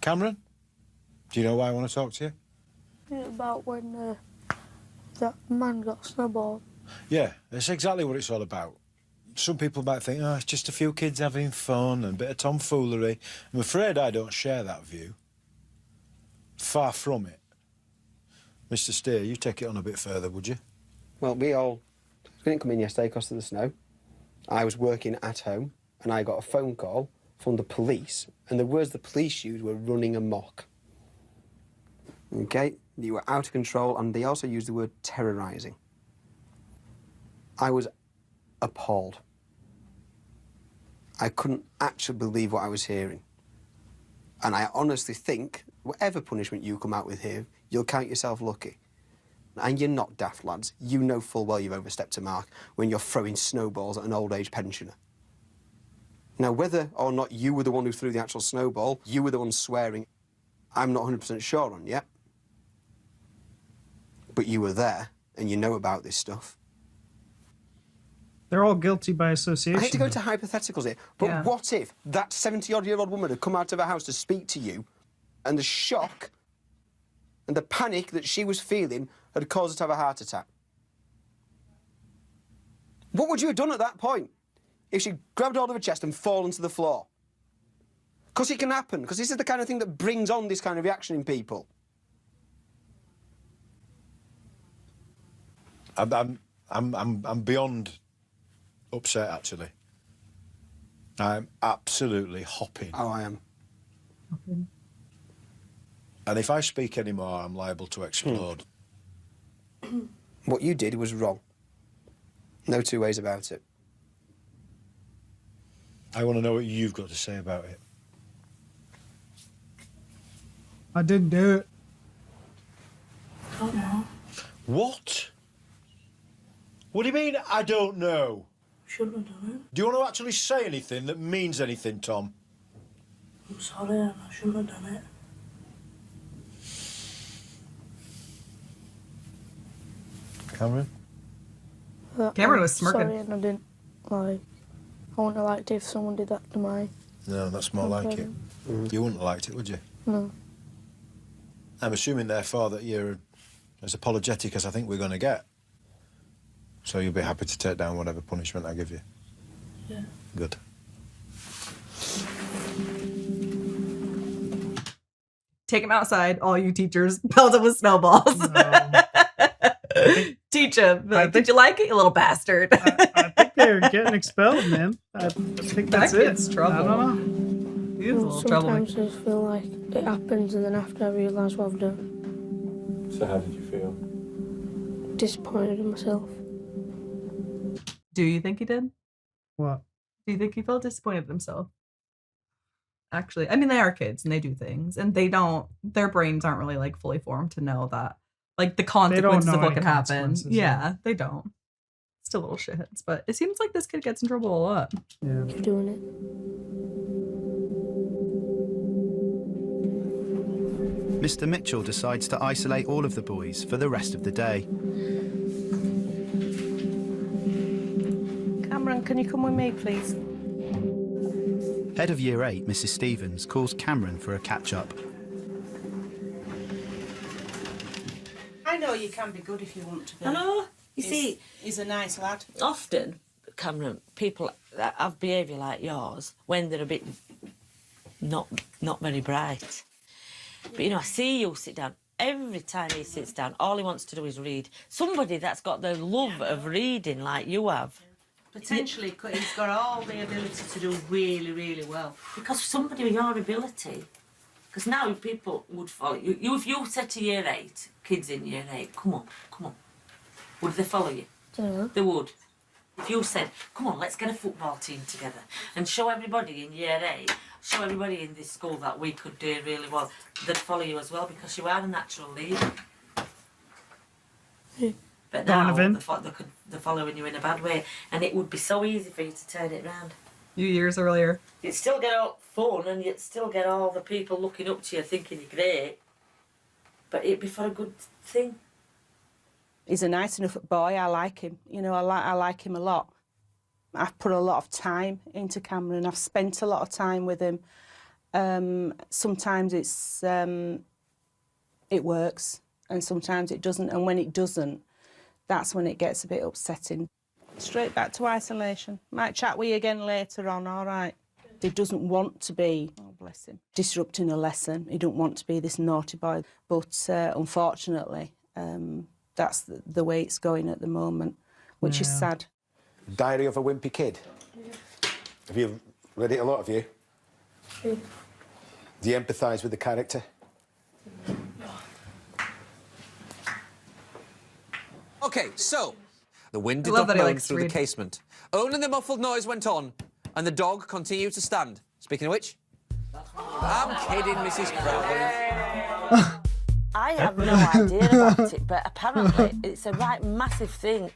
H: Cameron, do you know why I want to talk to you?
F: About when that man got snowballed.
H: Yeah, that's exactly what it's all about. Some people might think, oh, it's just a few kids having fun and a bit of tomfoolery. I'm afraid I don't share that view. Far from it. Mr. Steer, you take it on a bit further, would you?
S: Well, we didn't come in yesterday because of the snow. I was working at home and I got a phone call from the police, and the words the police used were running amok. Okay, you were out of control, and they also used the word terrorising. I was appalled. I couldn't actually believe what I was hearing. And I honestly think, whatever punishment you come out with here, you'll count yourself lucky. And you're not daft, lads. You know full well you've overstepped a mark when you're throwing snowballs at an old age pensioner. Now, whether or not you were the one who threw the actual snowball, you were the one swearing, I'm not 100% sure on yet. But you were there, and you know about this stuff.
A: They're all guilty by association.
S: I hate to go into hypotheticals here, but
A: Yeah.
S: what if that 70-odd-year-old woman had come out of her house to speak to you, and the shock and the panic that she was feeling had caused her to have a heart attack? What would you have done at that point if she grabbed hold of her chest and fallen to the floor? Because it can happen, because this is the kind of thing that brings on this kind of reaction in people.
H: I'm beyond upset, actually. I'm absolutely hopping.
S: Oh, I am.
H: And if I speak anymore, I'm liable to explode.
S: What you did was wrong. No 2 ways about it.
H: I want to know what you've got to say about it.
A: I didn't do it.
O: don't know.
H: What? What do you mean, I don't know?
O: Shouldn't have done it.
H: Do you want to actually say anything that means anything, Tom?
O: I'm sorry, and I shouldn't have done it.
H: Cameron?
B: Cameron
F: I'm
B: was smirking.
F: Sorry, and I didn't, like, I wouldn't have liked it if someone did that to my...
H: No, that's more like it. You wouldn't have liked it, would you?
F: No.
H: I'm assuming, therefore, that you're as apologetic as I think we're going to get. So you'll be happy to take down whatever punishment I give you?
O: Yeah.
H: Good.
B: take him outside. All you teachers pelt him with snowballs. Teach him. Did you like it, you little bastard?
A: I think they're getting expelled, man. I think that's
B: That
A: it.
B: kid's trouble.
A: I don't know.
B: He's a little troublemaker.
F: Sometimes I just feel like it happens and then after I realise what I've done.
H: So how did you feel?
F: Disappointed in myself.
B: Do you think he did?
A: What?
B: Do you think he felt disappointed in himself? Actually, I mean, they are kids and they do things and they don't, their brains aren't really like fully formed to know that, like the consequences of what can happen. Yeah, they don't. Still little shitheads, but it seems like this kid gets in trouble a lot.
A: Yeah.
F: Keep doing it.
D: Mr. Mitchell decides to isolate all of the boys for the rest of the day.
N: Cameron, can you come with me, please?
D: Head of Year 8, Mrs. Stevens, calls Cameron for a catch-up.
T: I know you can be good if you want to be.
J: I know. You see,
T: he's a nice lad.
J: Often, Cameron, people that have behaviour like yours, when they're a bit not very bright. But, you know, I see you sit down. Every time he sits down, all he wants to do is read. Somebody that's got the love of reading like you have.
T: Potentially, he's got all the ability to do really, really well.
J: Because somebody with your ability, because now people would follow you. If you said to Year 8, kids in Year 8, come on, would they follow you?
F: Yeah.
J: They would. If you said, come on, let's get a football team together and show everybody in Year 8, show everybody in this school that we could do really well, they'd follow you as well because you are a natural leader.
F: Yeah.
J: But now
A: Donovan.
J: they're following you in a bad way and it would be so easy for you to turn it round.
B: few years earlier.
J: You'd still get all fun and you'd still get all the people looking up to you thinking you're great, but it'd be for a good thing.
T: He's a nice enough boy. I like him. You know, I like him a lot. I've put a lot of time into Cameron. I've spent a lot of time with him. Sometimes it works and sometimes it doesn't. And when it doesn't, that's when it gets a bit upsetting. Straight back to isolation. Might chat with you again later on, all right? He doesn't want to be, oh bless him, disrupting a lesson. He don't want to be this naughty boy. But unfortunately, that's the way it's going at the moment, which is sad.
K: Diary of a Wimpy Kid. Have you read it, a lot of you?
F: Yeah.
K: Do you empathise with the character?
C: OK, so the wind did
B: love
C: not
B: that he
C: moan
B: likes to
C: through the
B: read.
C: casement. Only the muffled noise went on, and the dog continued to stand. Speaking of which, I'm kidding, Mrs. Crowley.
J: I have no idea about it, but apparently it's a right massive thing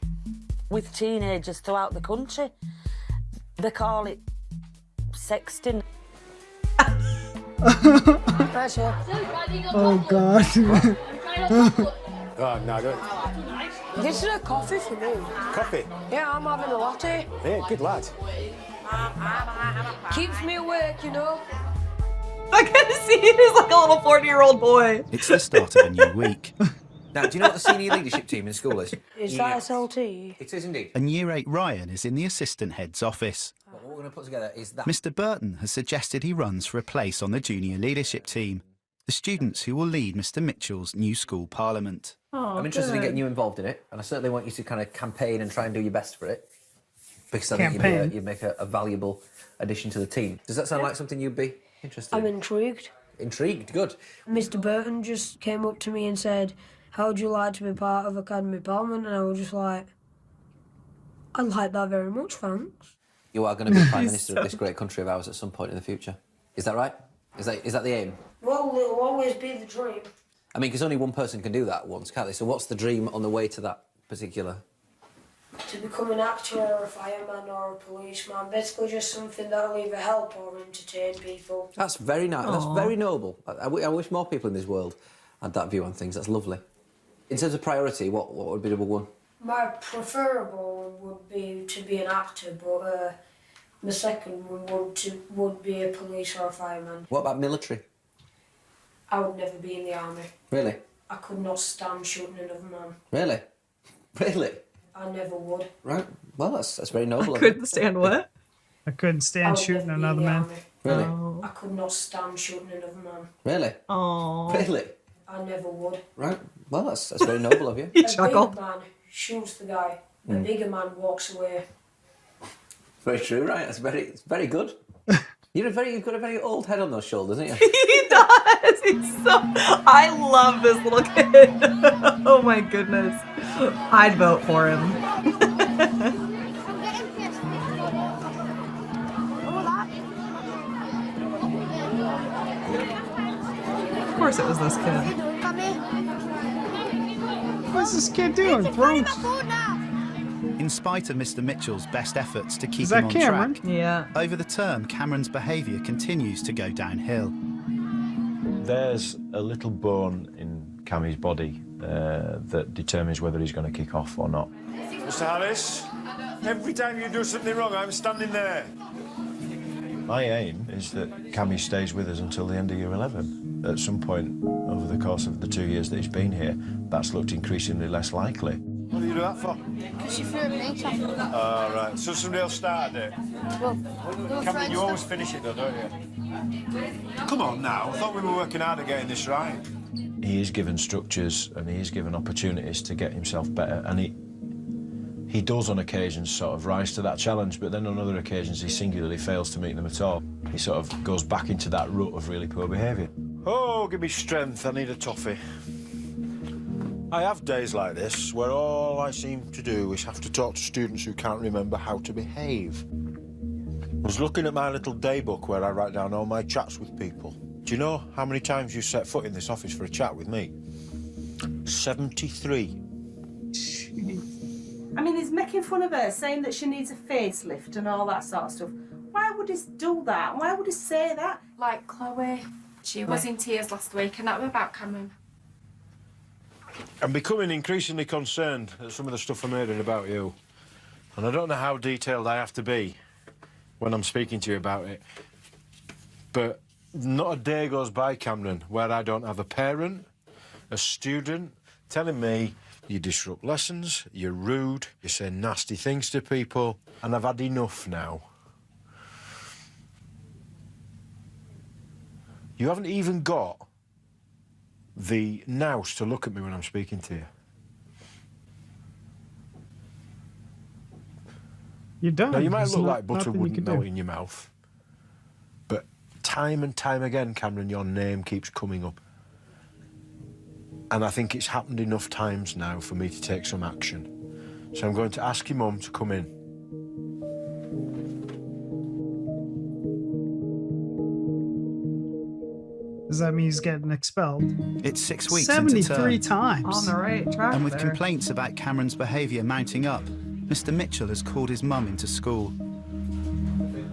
J: with teenagers throughout the country. They call it sexting.
A: Oh, God.
K: Oh, no, don't.
O: This is a coffee for me.
K: Coffee?
O: Yeah, I'm having a latte.
K: Yeah, good lad.
O: Keeps me awake, you know.
B: I can see he's like a little 40-year-old boy.
D: It's the start of a new week.
C: Now, do you know what the senior leadership team in school is?
O: Is that SLT?
C: It is indeed.
D: And Year 8 Ryan is in the assistant head's office.
C: What we're going to put together is that.
D: Mr. Burton has suggested he runs for a place on the junior leadership team, the students who will lead Mr. Mitchell's new school parliament.
C: I'm interested in getting you involved in it, and I certainly want you to kind of campaign and try and do your best for it, because I think you'd make a valuable addition to the team. Does that sound like something you'd be interested
O: I'm
C: in?
O: intrigued.
C: Intrigued, good.
O: Mr. Burton just came up to me and said, "How would you like to be part of Academy Parliament?" And I was just like, "I'd like that very much, thanks."
C: You are going to be Prime Minister of this great country of ours at some point in the future. Is that right? Is that the aim?
O: Well, it'll always be the dream.
C: I mean, because only one person can do that once, can't they? So what's the dream on the way to that particular?
O: To become an actor or a fireman or a policeman, basically just something that'll either help or entertain people.
C: That's very nice. That's very noble. I wish more people in this world had that view on things. That's lovely. In terms of priority, what would be number one?
O: My preferable would be to be an actor, but my second one would be a police or a fireman.
C: What about military?
O: I would never be in the army.
C: Really?
O: I could not stand shooting another man.
C: Really? Really?
O: I never would.
C: Right. Well, that's very noble.
B: I couldn't stand what?
A: I couldn't stand shooting another man.
C: Really?
B: Oh.
O: I could not stand shooting another man.
C: Really?
B: Oh.
C: Really?
O: I never would.
C: Right. Well, that's very noble of you.
O: A big man shoots the guy. A
C: Mm.
O: bigger man walks away.
C: Very true, right? It's very good. You've got a very old head on those shoulders, haven't you?
B: He does. He's so. I love this little kid. Oh my goodness. I'd vote for him. Of course, it was this kid.
A: What's this kid doing? Throwing.
D: In spite of Mr. Mitchell's best efforts to keep
A: Is
D: him
A: that
D: on
A: Cameron?
D: track,
B: Yeah.
D: over the term, Cameron's behaviour continues to go downhill.
H: There's a little bone in Cammy's body that determines whether he's going to kick off or not.
U: Mr. Harris, every time you do something wrong, I'm standing there.
H: My aim is that Cammy stays with us until the end of year 11. At some point over the course of the 2 years that he's been here, that's looked increasingly less likely.
U: What do you do that for?
M: Because you threw a plate off.
U: All right, so somebody else started it.
M: Well,
U: Cameron, you always finish it though, don't you? Come on now, I thought we were working hard at getting this right.
H: He is given structures and he is given opportunities to get himself better, and he does on occasions sort of rise to that challenge, but then on other occasions he singularly fails to meet them at all. He sort of goes back into that rut of really poor behaviour.
U: Oh, give me strength, I need a toffee. I have days like this where all I seem to do is have to talk to students who can't remember how to behave. I was looking at my little day book where I write down all my chats with people. Do you know how many times you set foot in this office for a chat with me? 73.
T: I mean, he's making fun of her, saying that she needs a facelift and all that sort of stuff. Why would he do that? Why would he say that?
V: Like Chloe, she was in tears last week, and that was about Cameron.
U: I'm becoming increasingly concerned at some of the stuff I'm hearing about you. And I don't know how detailed I have to be when I'm speaking to you about it. But not a day goes by, Cameron, where I don't have a parent, a student, telling me you disrupt lessons, you're rude, you say nasty things to people, and I've had enough now. You haven't even got the nous to look at me when I'm speaking to you.
A: You don't.
U: Now, you might
A: There's
U: look
A: not-
U: like butter
A: nothing you
U: wouldn't
A: can
U: melt
A: do.
U: in your mouth, but time and time again, Cameron, your name keeps coming up. And I think it's happened enough times now for me to take some action. So I'm going to ask your mum to come in.
A: Does that mean he's getting expelled?
D: It's 6 weeks into
A: 73
D: term.
A: times.
B: On the right track.
D: And with
B: there.
D: complaints about Cameron's behaviour mounting up, Mr. Mitchell has called his mum into school.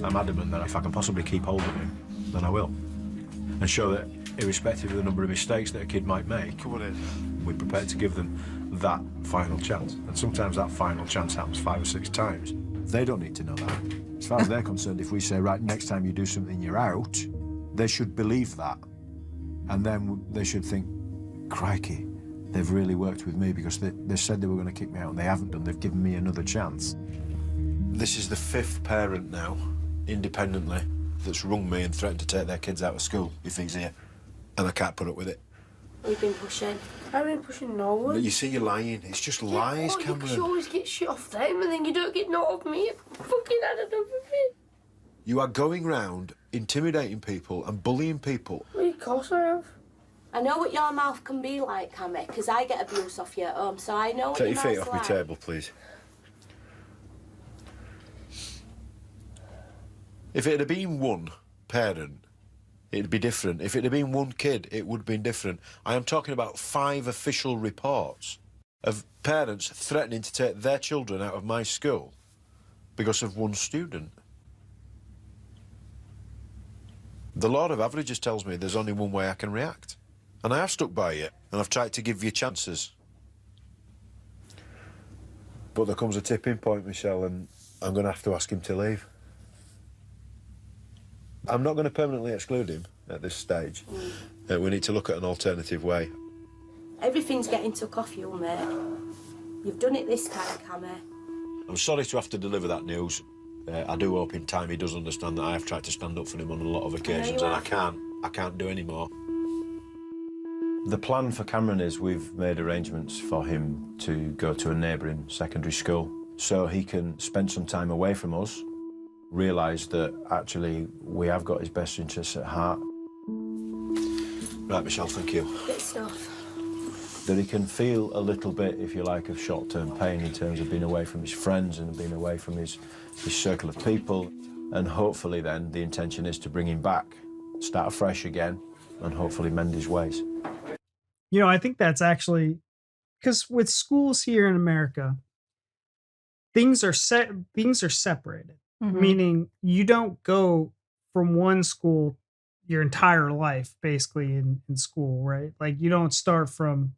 H: I'm adamant that if I can possibly keep hold of him, then I will. And show that, irrespective of the number of mistakes that a kid might make, we're prepared to give them that final chance. And sometimes that final chance happens 5 or 6 times. They don't need to know that. As far as they're concerned, if we say, right, next time you do something, you're out, they should believe that. And then they should think, crikey, they've really worked with me, because they said they were going to kick me out and they haven't done. They've given me another chance.
U: This is the 5th parent now, independently, that's rung me and threatened to take their kids out of school if he's here. And I can't put up with it.
F: We've been pushing. I've been pushing no one.
U: But you see, you're lying. It's just lies,
F: Because
U: Cameron.
F: you always get shit off them and then you don't get none of me. Fucking had enough of it.
U: You are going round intimidating people and bullying people.
F: Of course I have.
N: I know what your mouth can be like, Cammy, because I get abuse off you at home, so I know what
U: Take
N: your
U: your feet
N: mouth's
U: off my
N: like.
U: table, please. If it had been one parent, it'd be different. If it had been one kid, it would have been different. I am talking about 5 official reports of parents threatening to take their children out of my school because of one student. The law of averages tells me there's only one way I can react. And I have stuck by it, and I've tried to give you chances. But there comes a tipping point, Michelle, and I'm going to have to ask him to leave. I'm not going to permanently exclude him at this stage. We need to look at an alternative way.
N: Everything's getting took off you, mate. You've done it this time, Cammy.
U: I'm sorry to have to deliver that news,
H: I do hope in time he does understand that I have tried to stand up for him on a lot of occasions, and I can't do any more. The plan for Cameron is we've made arrangements for him to go to a neighbouring secondary school so he can spend some time away from us, realise that actually we have got his best interests at heart. Right, Michelle, thank you.
F: Bit stuff.
H: That he can feel a little bit, if you like, of short-term pain in terms of being away from his friends and being away from his circle of people. And hopefully then the intention is to bring him back, start afresh again, and hopefully mend his ways.
A: You know, I think that's actually, because with schools here in America, things are separated, meaning you don't go from one school your entire life basically in school, right? Like you don't start from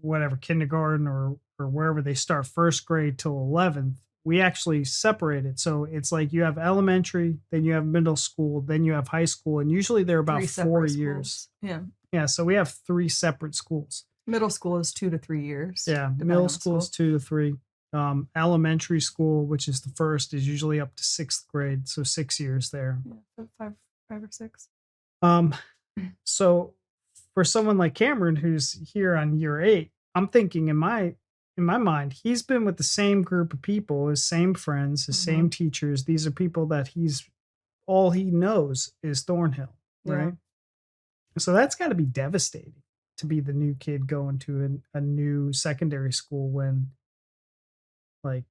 A: whatever kindergarten or wherever they start, first grade till 11th. We actually separate it. So it's like you have elementary, then you have middle school, then you have high school, and usually they're about 4 years.
B: Yeah.
A: Yeah, so we have 3 separate schools.
B: Middle school is 2 to 3 years.
A: Yeah, middle school is 2 to 3. Elementary school, which is the first, is usually up to 6th grade, so 6 years there.
B: Yeah, five or six.
A: So for someone like Cameron, who's here on year 8, I'm thinking in my mind, he's been with the same group of people, his same friends, his same teachers. These are people that all he knows is Thornhill, right? So that's got to be devastating to be the new kid going to a new secondary school when, like,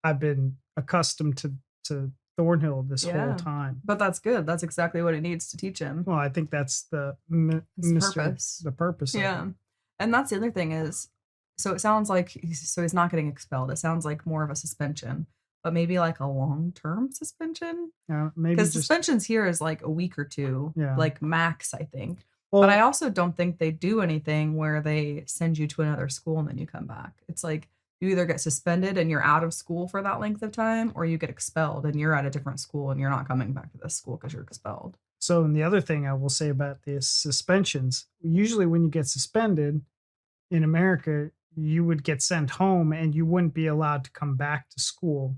A: I've been accustomed to Thornhill this whole time.
B: But that's good. That's exactly what it needs to teach him.
A: Well, I think that's the
B: purpose.
A: The purpose.
B: Yeah.
A: Of it.
B: And that's the other thing is, so it sounds like he's not getting expelled. It sounds like more of a suspension, but maybe like a long-term suspension.
A: Yeah, maybe
B: because suspensions here is like a week or 2,
A: Yeah.
B: like max, I think.
A: Well,
B: but I also don't think they do anything where they send you to another school and then you come back. It's like you either get suspended and you're out of school for that length of time, or you get expelled and you're at a different school and you're not coming back to this school because you're expelled.
A: So, and the other thing I will say about the suspensions, usually when you get suspended in America, you would get sent home and you wouldn't be allowed to come back to school.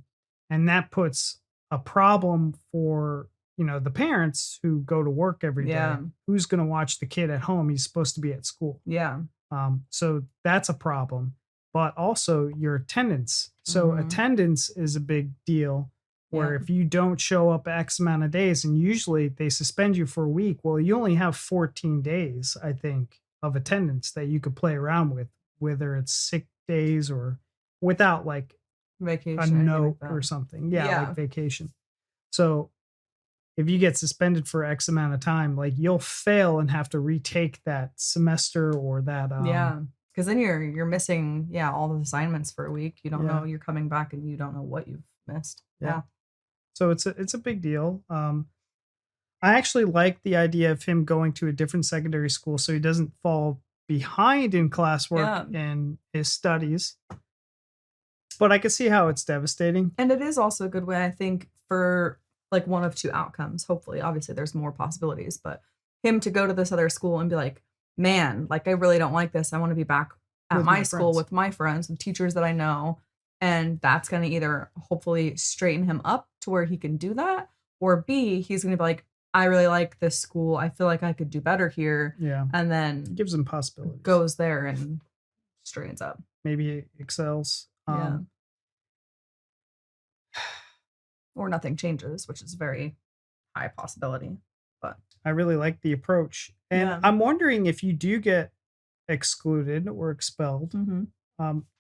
A: And that puts a problem for, the parents who go to work every day. Who's going to watch the kid at home? He's supposed to be at school.
B: Yeah.
A: So that's a problem, but also your attendance. So attendance is a big deal where if you don't show up X amount of days, and usually they suspend you for a week, well, you only have 14 days, I think, of attendance that you could play around with, whether it's sick days or without like
B: vacation,
A: a note or something. Like vacation. So if you get suspended for X amount of time, like you'll fail and have to retake that semester or that.
B: Because then you're missing all the assignments for a week. You don't know, you're coming back and you don't know what you've missed.
A: So it's a big deal. I actually like the idea of him going to a different secondary school so he doesn't fall behind in classwork and his studies. But I can see how it's devastating.
B: And it is also a good way, I think, for like one of 2 outcomes. Hopefully, obviously there's more possibilities, but him to go to this other school and be like, man, like I really don't like this. I want to be back at my school with my friends, with teachers that I know. And that's going to either hopefully straighten him up to where he can do that, or B, he's going to be like, I really like this school. I feel like I could do better here.
A: Yeah.
B: And then
A: gives him possibilities.
B: Goes there and straightens up.
A: Maybe he excels.
B: Or nothing changes, which is a very high possibility. But
A: I really like the approach. And I'm wondering if you do get excluded or expelled,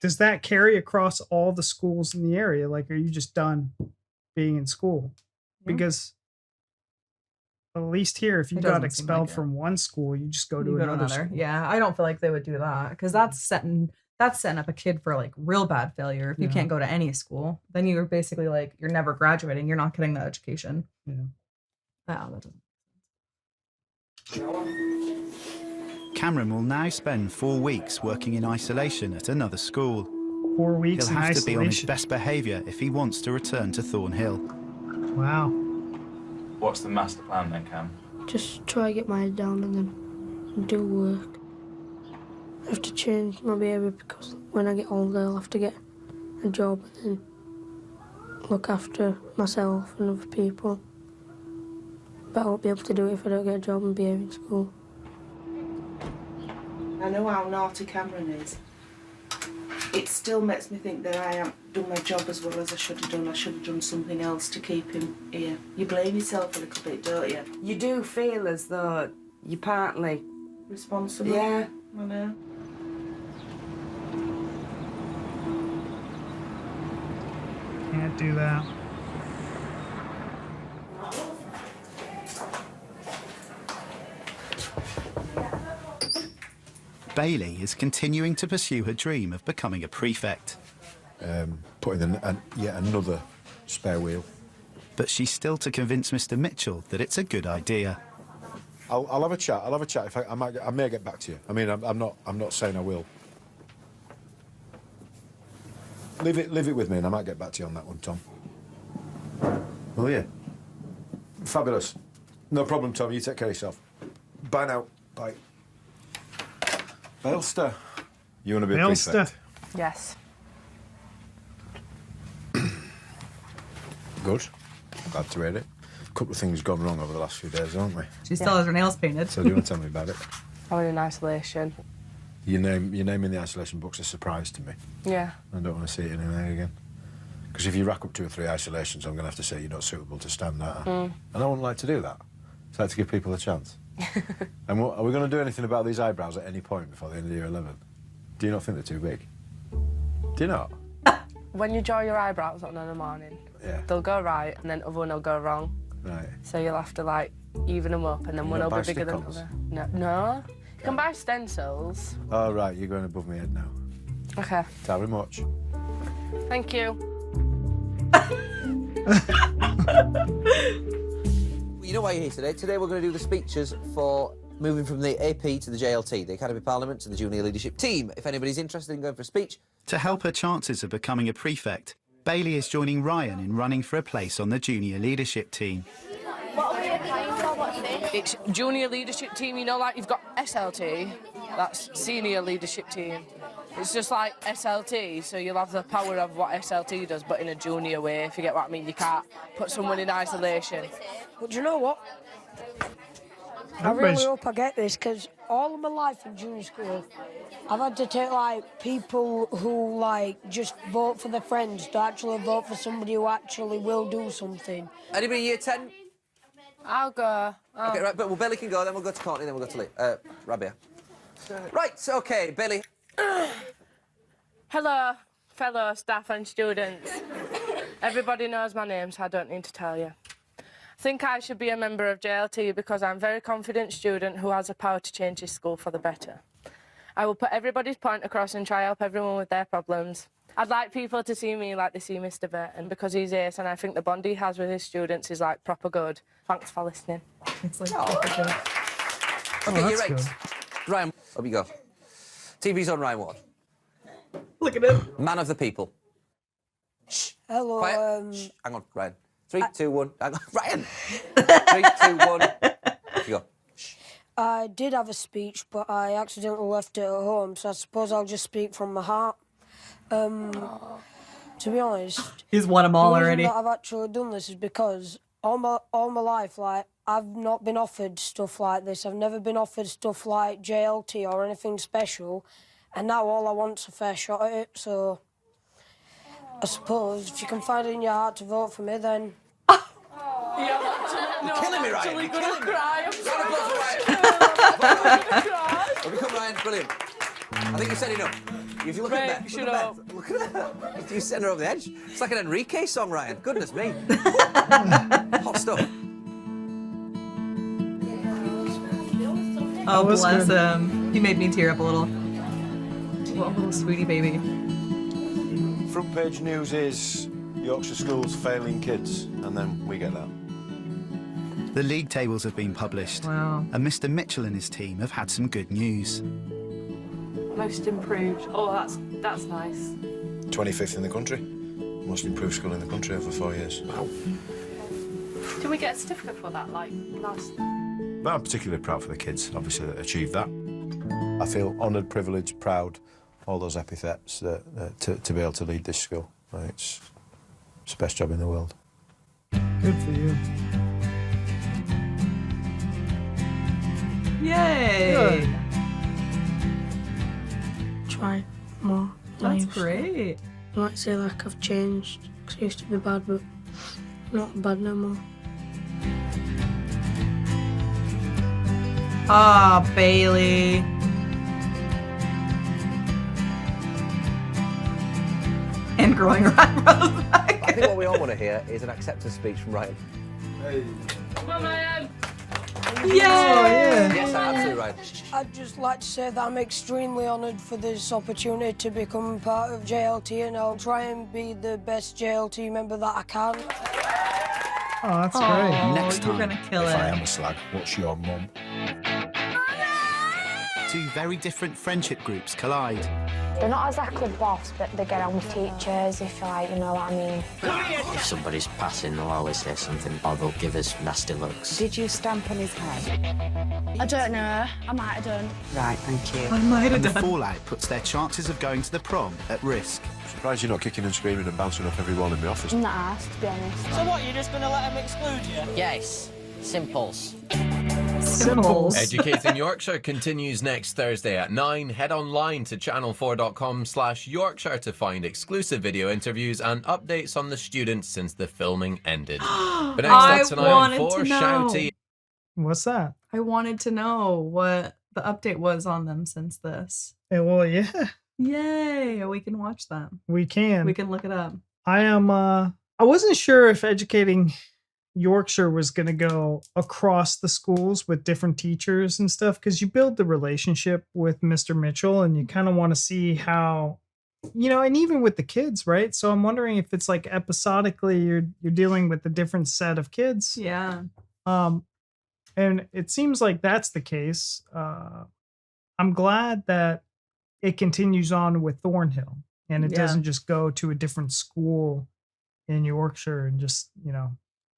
A: does that carry across all the schools in the area? Like, are you just done being in school? Because at least here, if you got expelled from one school, you just go to another school.
B: Yeah, I don't feel like they would do that because that's setting up a kid for like real bad failure. If you can't go to any school, then you're basically like, you're never graduating. You're not getting that education.
A: Yeah.
B: Wow, that doesn't.
D: Cameron will now spend 4 weeks working in isolation at another school.
A: 4 weeks
D: He'll
A: in
D: have
A: isolation.
D: to be on his best behaviour if he wants to return to Thornhill.
A: Wow.
E: What's the master plan then, Cam?
F: Just try to get my head down and then do work. I have to change my behaviour because when I get older I'll have to get a job and then look after myself and other people. But I won't be able to do it if I don't get a job and behave in school.
T: I know how naughty Cameron is. It still makes me think that I haven't done my job as well as I should have done. I should have done something else to keep him here. You blame yourself a little bit, don't you? You do feel as though you're partly responsible. Yeah, I know.
A: Can't do that.
D: Bailey is continuing to pursue her dream of becoming a prefect.
H: Putting in yet another spare wheel.
D: But she's still to convince Mr. Mitchell that it's a good idea.
H: I'll have a chat. I'll have a chat. If I may get back to you. I mean, I'm not saying I will. Leave it with me, and I might get back to you on that one, Tom. Will you? Fabulous. No problem, Tom. You take care of yourself. Bye now. Bye. Bailster, you want to be a prefect?
L: Yes.
H: Good. Glad to hear it. A couple of things gone wrong over the last few days, haven't we?
B: She still has her nails painted.
H: So do you want to tell me about it?
L: I was in isolation.
H: Your name in the isolation book's a surprise to me.
L: Yeah.
H: I don't want to see it in there again. Because if you rack up 2 or 3 isolations, I'm going to have to say you're not suitable to stand there. And I wouldn't like to do that. So I like to give people a chance. And are we going to do anything about these eyebrows at any point before the end of year 11? Do you not think they're too big? Do you not?
L: When you draw your eyebrows on in the morning, they'll go right and then other one will go wrong.
H: Right.
L: So you'll have to like even them up and then one will be bigger than the other. No. You can buy stencils.
H: Oh, right, you're going above my head now.
L: Okay.
H: Very much.
L: Thank you.
C: You know why you're here today? Today we're going to do the speeches for moving from the AP to the JLT, the Academy Parliament to the Junior Leadership Team. If anybody's interested in going for a speech...
D: To help her chances of becoming a prefect, Bailey is joining Ryan in running for a place on the Junior Leadership Team.
L: It's Junior Leadership Team, you know, like you've got SLT, that's Senior Leadership Team. It's just like SLT, so you'll have the power of what SLT does, but in a junior way, if you get what I mean. You can't put someone in isolation.
O: But do you know what? I really hope I get this, because all of my life in junior school, I've had to take, like, people who, like, just vote for their friends to actually vote for somebody who actually will do something.
C: Anybody year 10?
L: I'll go. Oh.
C: OK, right, but well, Bailey can go, then we'll go to Courtney, then we'll go to Lee. Rabia. Right, OK, Bailey.
L: Hello, fellow staff and students. Everybody knows my name, so I don't need to tell you. I think I should be a member of JLT because I'm a very confident student who has the power to change his school for the better. I will put everybody's point across and try to help everyone with their problems. I'd like people to see me like they see Mr. Burton because he's ace and I think the bond he has with his students is like proper good. Thanks for listening.
B: It's like proper good.
C: OK, you're right. Ryan, up you go. TV's on Ryan 1.
B: Look at him.
C: Man of the people.
O: Shh. Hello.
C: Quiet. Hang on, Ryan. 3, 2, 1. Hang on, Ryan. 3, 2, 1. Off you go.
O: I did have a speech, but I accidentally left it at home, so I suppose I'll just speak from my heart. To be honest,
B: he's won them all
O: the reason
B: already.
O: that I've actually done this is because all my life, like, I've not been offered stuff like this. I've never been offered stuff like JLT or anything special, and now all I want's a fair shot at it. So I suppose if you can find it in your heart to vote for me, then.
C: You're killing me, Ryan. You're killing me.
L: Cry. I'm
C: Round of applause for Ryan. Well, become Ryan. Brilliant. I think you said enough. If you look at Beth, look at Beth. You sent her over the edge. It's like an Enrique song, Ryan. Goodness me. Hot stuff.
B: Oh, bless him. He made me tear up a little. What a little sweetie baby.
H: Front page news is Yorkshire schools failing kids, and then we get that.
D: The league tables have been published, and Mr. Mitchell and his team have had some good news.
L: Most improved. Oh, that's nice.
H: 25th in the country. Most improved school in the country over 4 years. Wow.
L: Did we get a certificate for that, like, last?
H: But I'm particularly proud for the kids, obviously, that achieved that. I feel honoured, privileged, proud, all those epithets to be able to lead this school. It's It's the best job in the world.
A: Good for you.
B: Yay!
A: Good.
F: Try more.
B: That's great.
F: I might say like I've changed, because I used to be bad, but not bad no more.
B: Ah, Bailey. And growing her eyebrows back.
C: I think what we all want to hear is an acceptance speech from Ryan.
O: Come on, Ryan.
B: Yay!
C: Yes, absolutely right.
O: I'd just like to say that I'm extremely honoured for this opportunity to become part of JLT, and I'll try and be the best JLT member that I can.
A: Oh, that's great.
D: Next time,
B: You're gonna kill
H: If I
B: it.
H: am a slag, what's your mum?
D: two very different friendship groups collide.
M: They're not exactly boss, but they get on with teachers, if you know what I mean.
G: If somebody's passing, they'll always say something, or they'll give us nasty looks.
T: Did you stamp on his head?
M: I don't know. I might have done.
T: Right, thank you.
B: I might
D: And
B: have
D: the
B: done.
D: fallout puts their chances of going to the prom at risk.
H: Surprised you're not kicking and screaming and bouncing off every wall in the office.
M: I'm not asked, to be honest.
G: So what, you're just going to let them exclude you? Yes. Simples.
B: Symbols.
I: Educating Yorkshire continues next Thursday at 9. Head online to channel4.com/Yorkshire to find exclusive video interviews and updates on the students since the filming ended. But next
B: I
I: up tonight on
B: wanted
I: 4,
B: to know.
I: Shouty.
A: What's that?
B: I wanted to know what the update was on them since this.
A: Well, yeah,
B: Yay! We can watch them.
A: we can.
B: We can look it up.
A: I wasn't sure if Educating Yorkshire was going to go across the schools with different teachers and stuff, because you build the relationship with Mr. Mitchell and you kind of want to see how, and even with the kids, right? So I'm wondering if it's like episodically you're dealing with a different set of kids.
B: Yeah.
A: And it seems like that's the case. I'm glad that it continues on with Thornhill and it
B: Yeah.
A: doesn't just go to a different school in Yorkshire and just,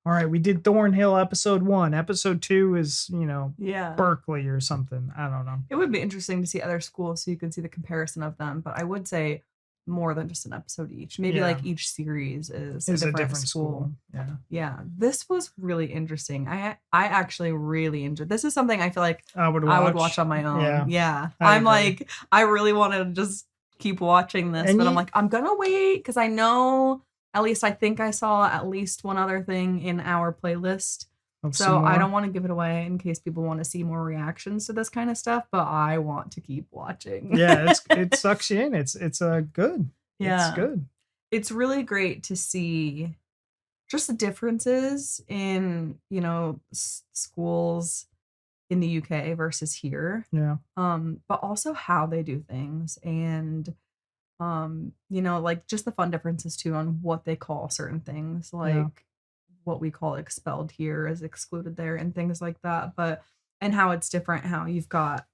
A: all right, we did Thornhill episode 1. Episode 2 is,
B: Yeah.
A: Berkeley or something. I don't know.
B: It would be interesting to see other schools so you can see the comparison of them. But I would say more than just an episode each. Maybe
A: Yeah.
B: like each series is
A: It's
B: a different school.
A: Yeah.
B: Yeah. This was really interesting. I actually really enjoyed. This is something I feel like
A: I would
B: watch on my own.
A: Yeah.
B: Yeah.
A: I
B: I'm
A: agree.
B: like, I really want to just keep watching this,
A: And
B: but I'm
A: you-
B: like, I'm gonna wait because I know at least I think I saw at least one other thing in our playlist.
A: Of
B: So
A: some
B: I
A: more?
B: don't want to give it away in case people want to see more reactions to this kind of stuff, but I want to keep watching.
A: Yeah, it sucks you in. It's good.
B: Yeah.
A: It's good.
B: It's really great to see just the differences in, schools in the UK versus here.
A: Yeah.
B: But also how they do things and like just the fun differences too on what they call certain things, like
A: Yeah.
B: what we call expelled here is excluded there and things like that. And how it's different, how you've got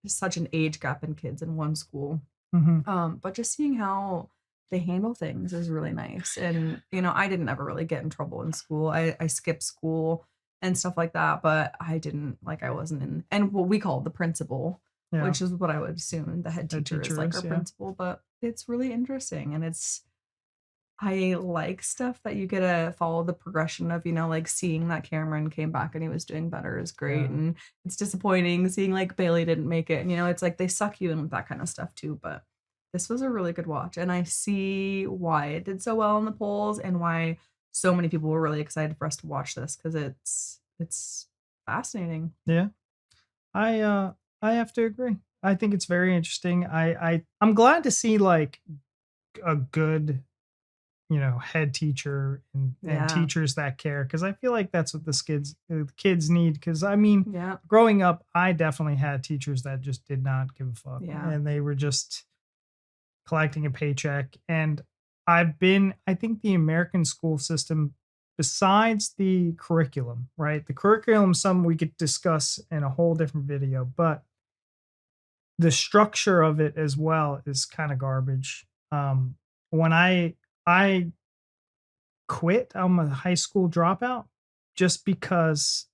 B: such an age gap in kids in one school.
A: Mhm.
B: But just seeing how they handle things is really nice. And, I didn't ever really get in trouble in school. I skipped school and stuff like that, but I wasn't in, and what we call the principal,
A: Yeah.
B: which is what I would assume the head teacher is like our
A: yeah.
B: principal, but it's really interesting. And I like stuff that you get to follow the progression of, like seeing that Cameron came back and he was doing better is great.
A: Yeah.
B: And it's disappointing seeing like Bailey didn't make it. And, it's like they suck you in with that kind of stuff too. But this was a really good watch. And I see why it did so well in the polls and why so many people were really excited for us to watch this because it's fascinating.
A: Yeah. I have to agree. I think it's very interesting. I'm glad to see like a good, head teacher and
B: Yeah.
A: teachers that care, because I feel like that's what the kids need. Because
B: Yeah.
A: growing up, I definitely had teachers that just did not give a fuck,
B: Yeah.
A: and they were just collecting a paycheck. And I think the American school system, besides the curriculum, right? The curriculum, some we could discuss in a whole different video, but the structure of it as well is kind of garbage. When I quit, I'm a high school dropout just because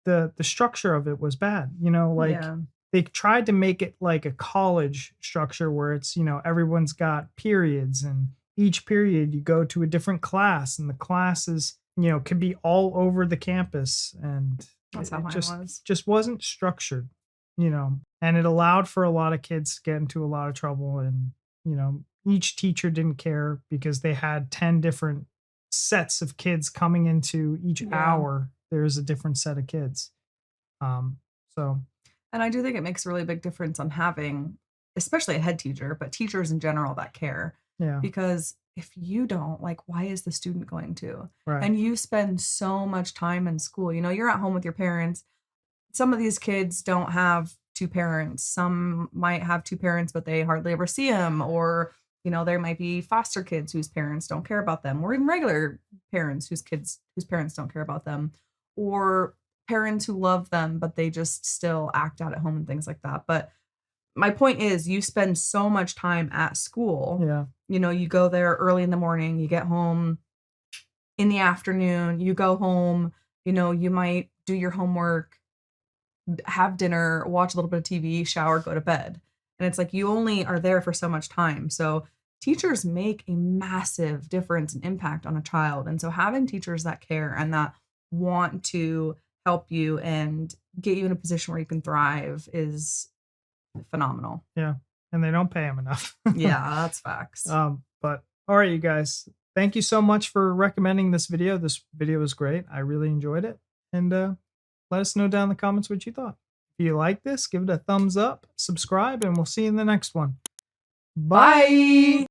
A: the structure of it was bad.
B: Yeah.
A: They tried to make it like a college structure where it's, everyone's got periods and each period you go to a different class, and the classes, could be all over the campus, and
B: That's how mine was.
A: just wasn't structured, and it allowed for a lot of kids to get into a lot of trouble. And, each teacher didn't care because they had 10 different sets of kids coming into each hour. There's a different set of kids. So.
B: And I do think it makes a really big difference on having, especially a head teacher, but teachers in general that care.
A: Yeah.
B: Because if you don't, like, why is the student going to?
A: Right.
B: And you spend so much time in school. You're at home with your parents. Some of these kids don't have two parents. Some might have two parents, but they hardly ever see them. Or, there might be foster kids whose parents don't care about them, or even regular parents whose parents don't care about them, or parents who love them, but they just still act out at home and things like that. But my point is, you spend so much time at school.
A: Yeah.
B: You go there early in the morning, you get home in the afternoon, you go home, you might do your homework, have dinner, watch a little bit of TV, shower, go to bed. And it's like you only are there for so much time. So teachers make a massive difference and impact on a child. And so having teachers that care and that want to help you and get you in a position where you can thrive is phenomenal.
A: Yeah. And they don't pay them enough.
B: Yeah, that's facts.
A: But all right, you guys, thank you so much for recommending this video. This video was great. I really enjoyed it. And let us know down in the comments what you thought. If you like this, give it a thumbs up, subscribe, and we'll see you in the next one. Bye.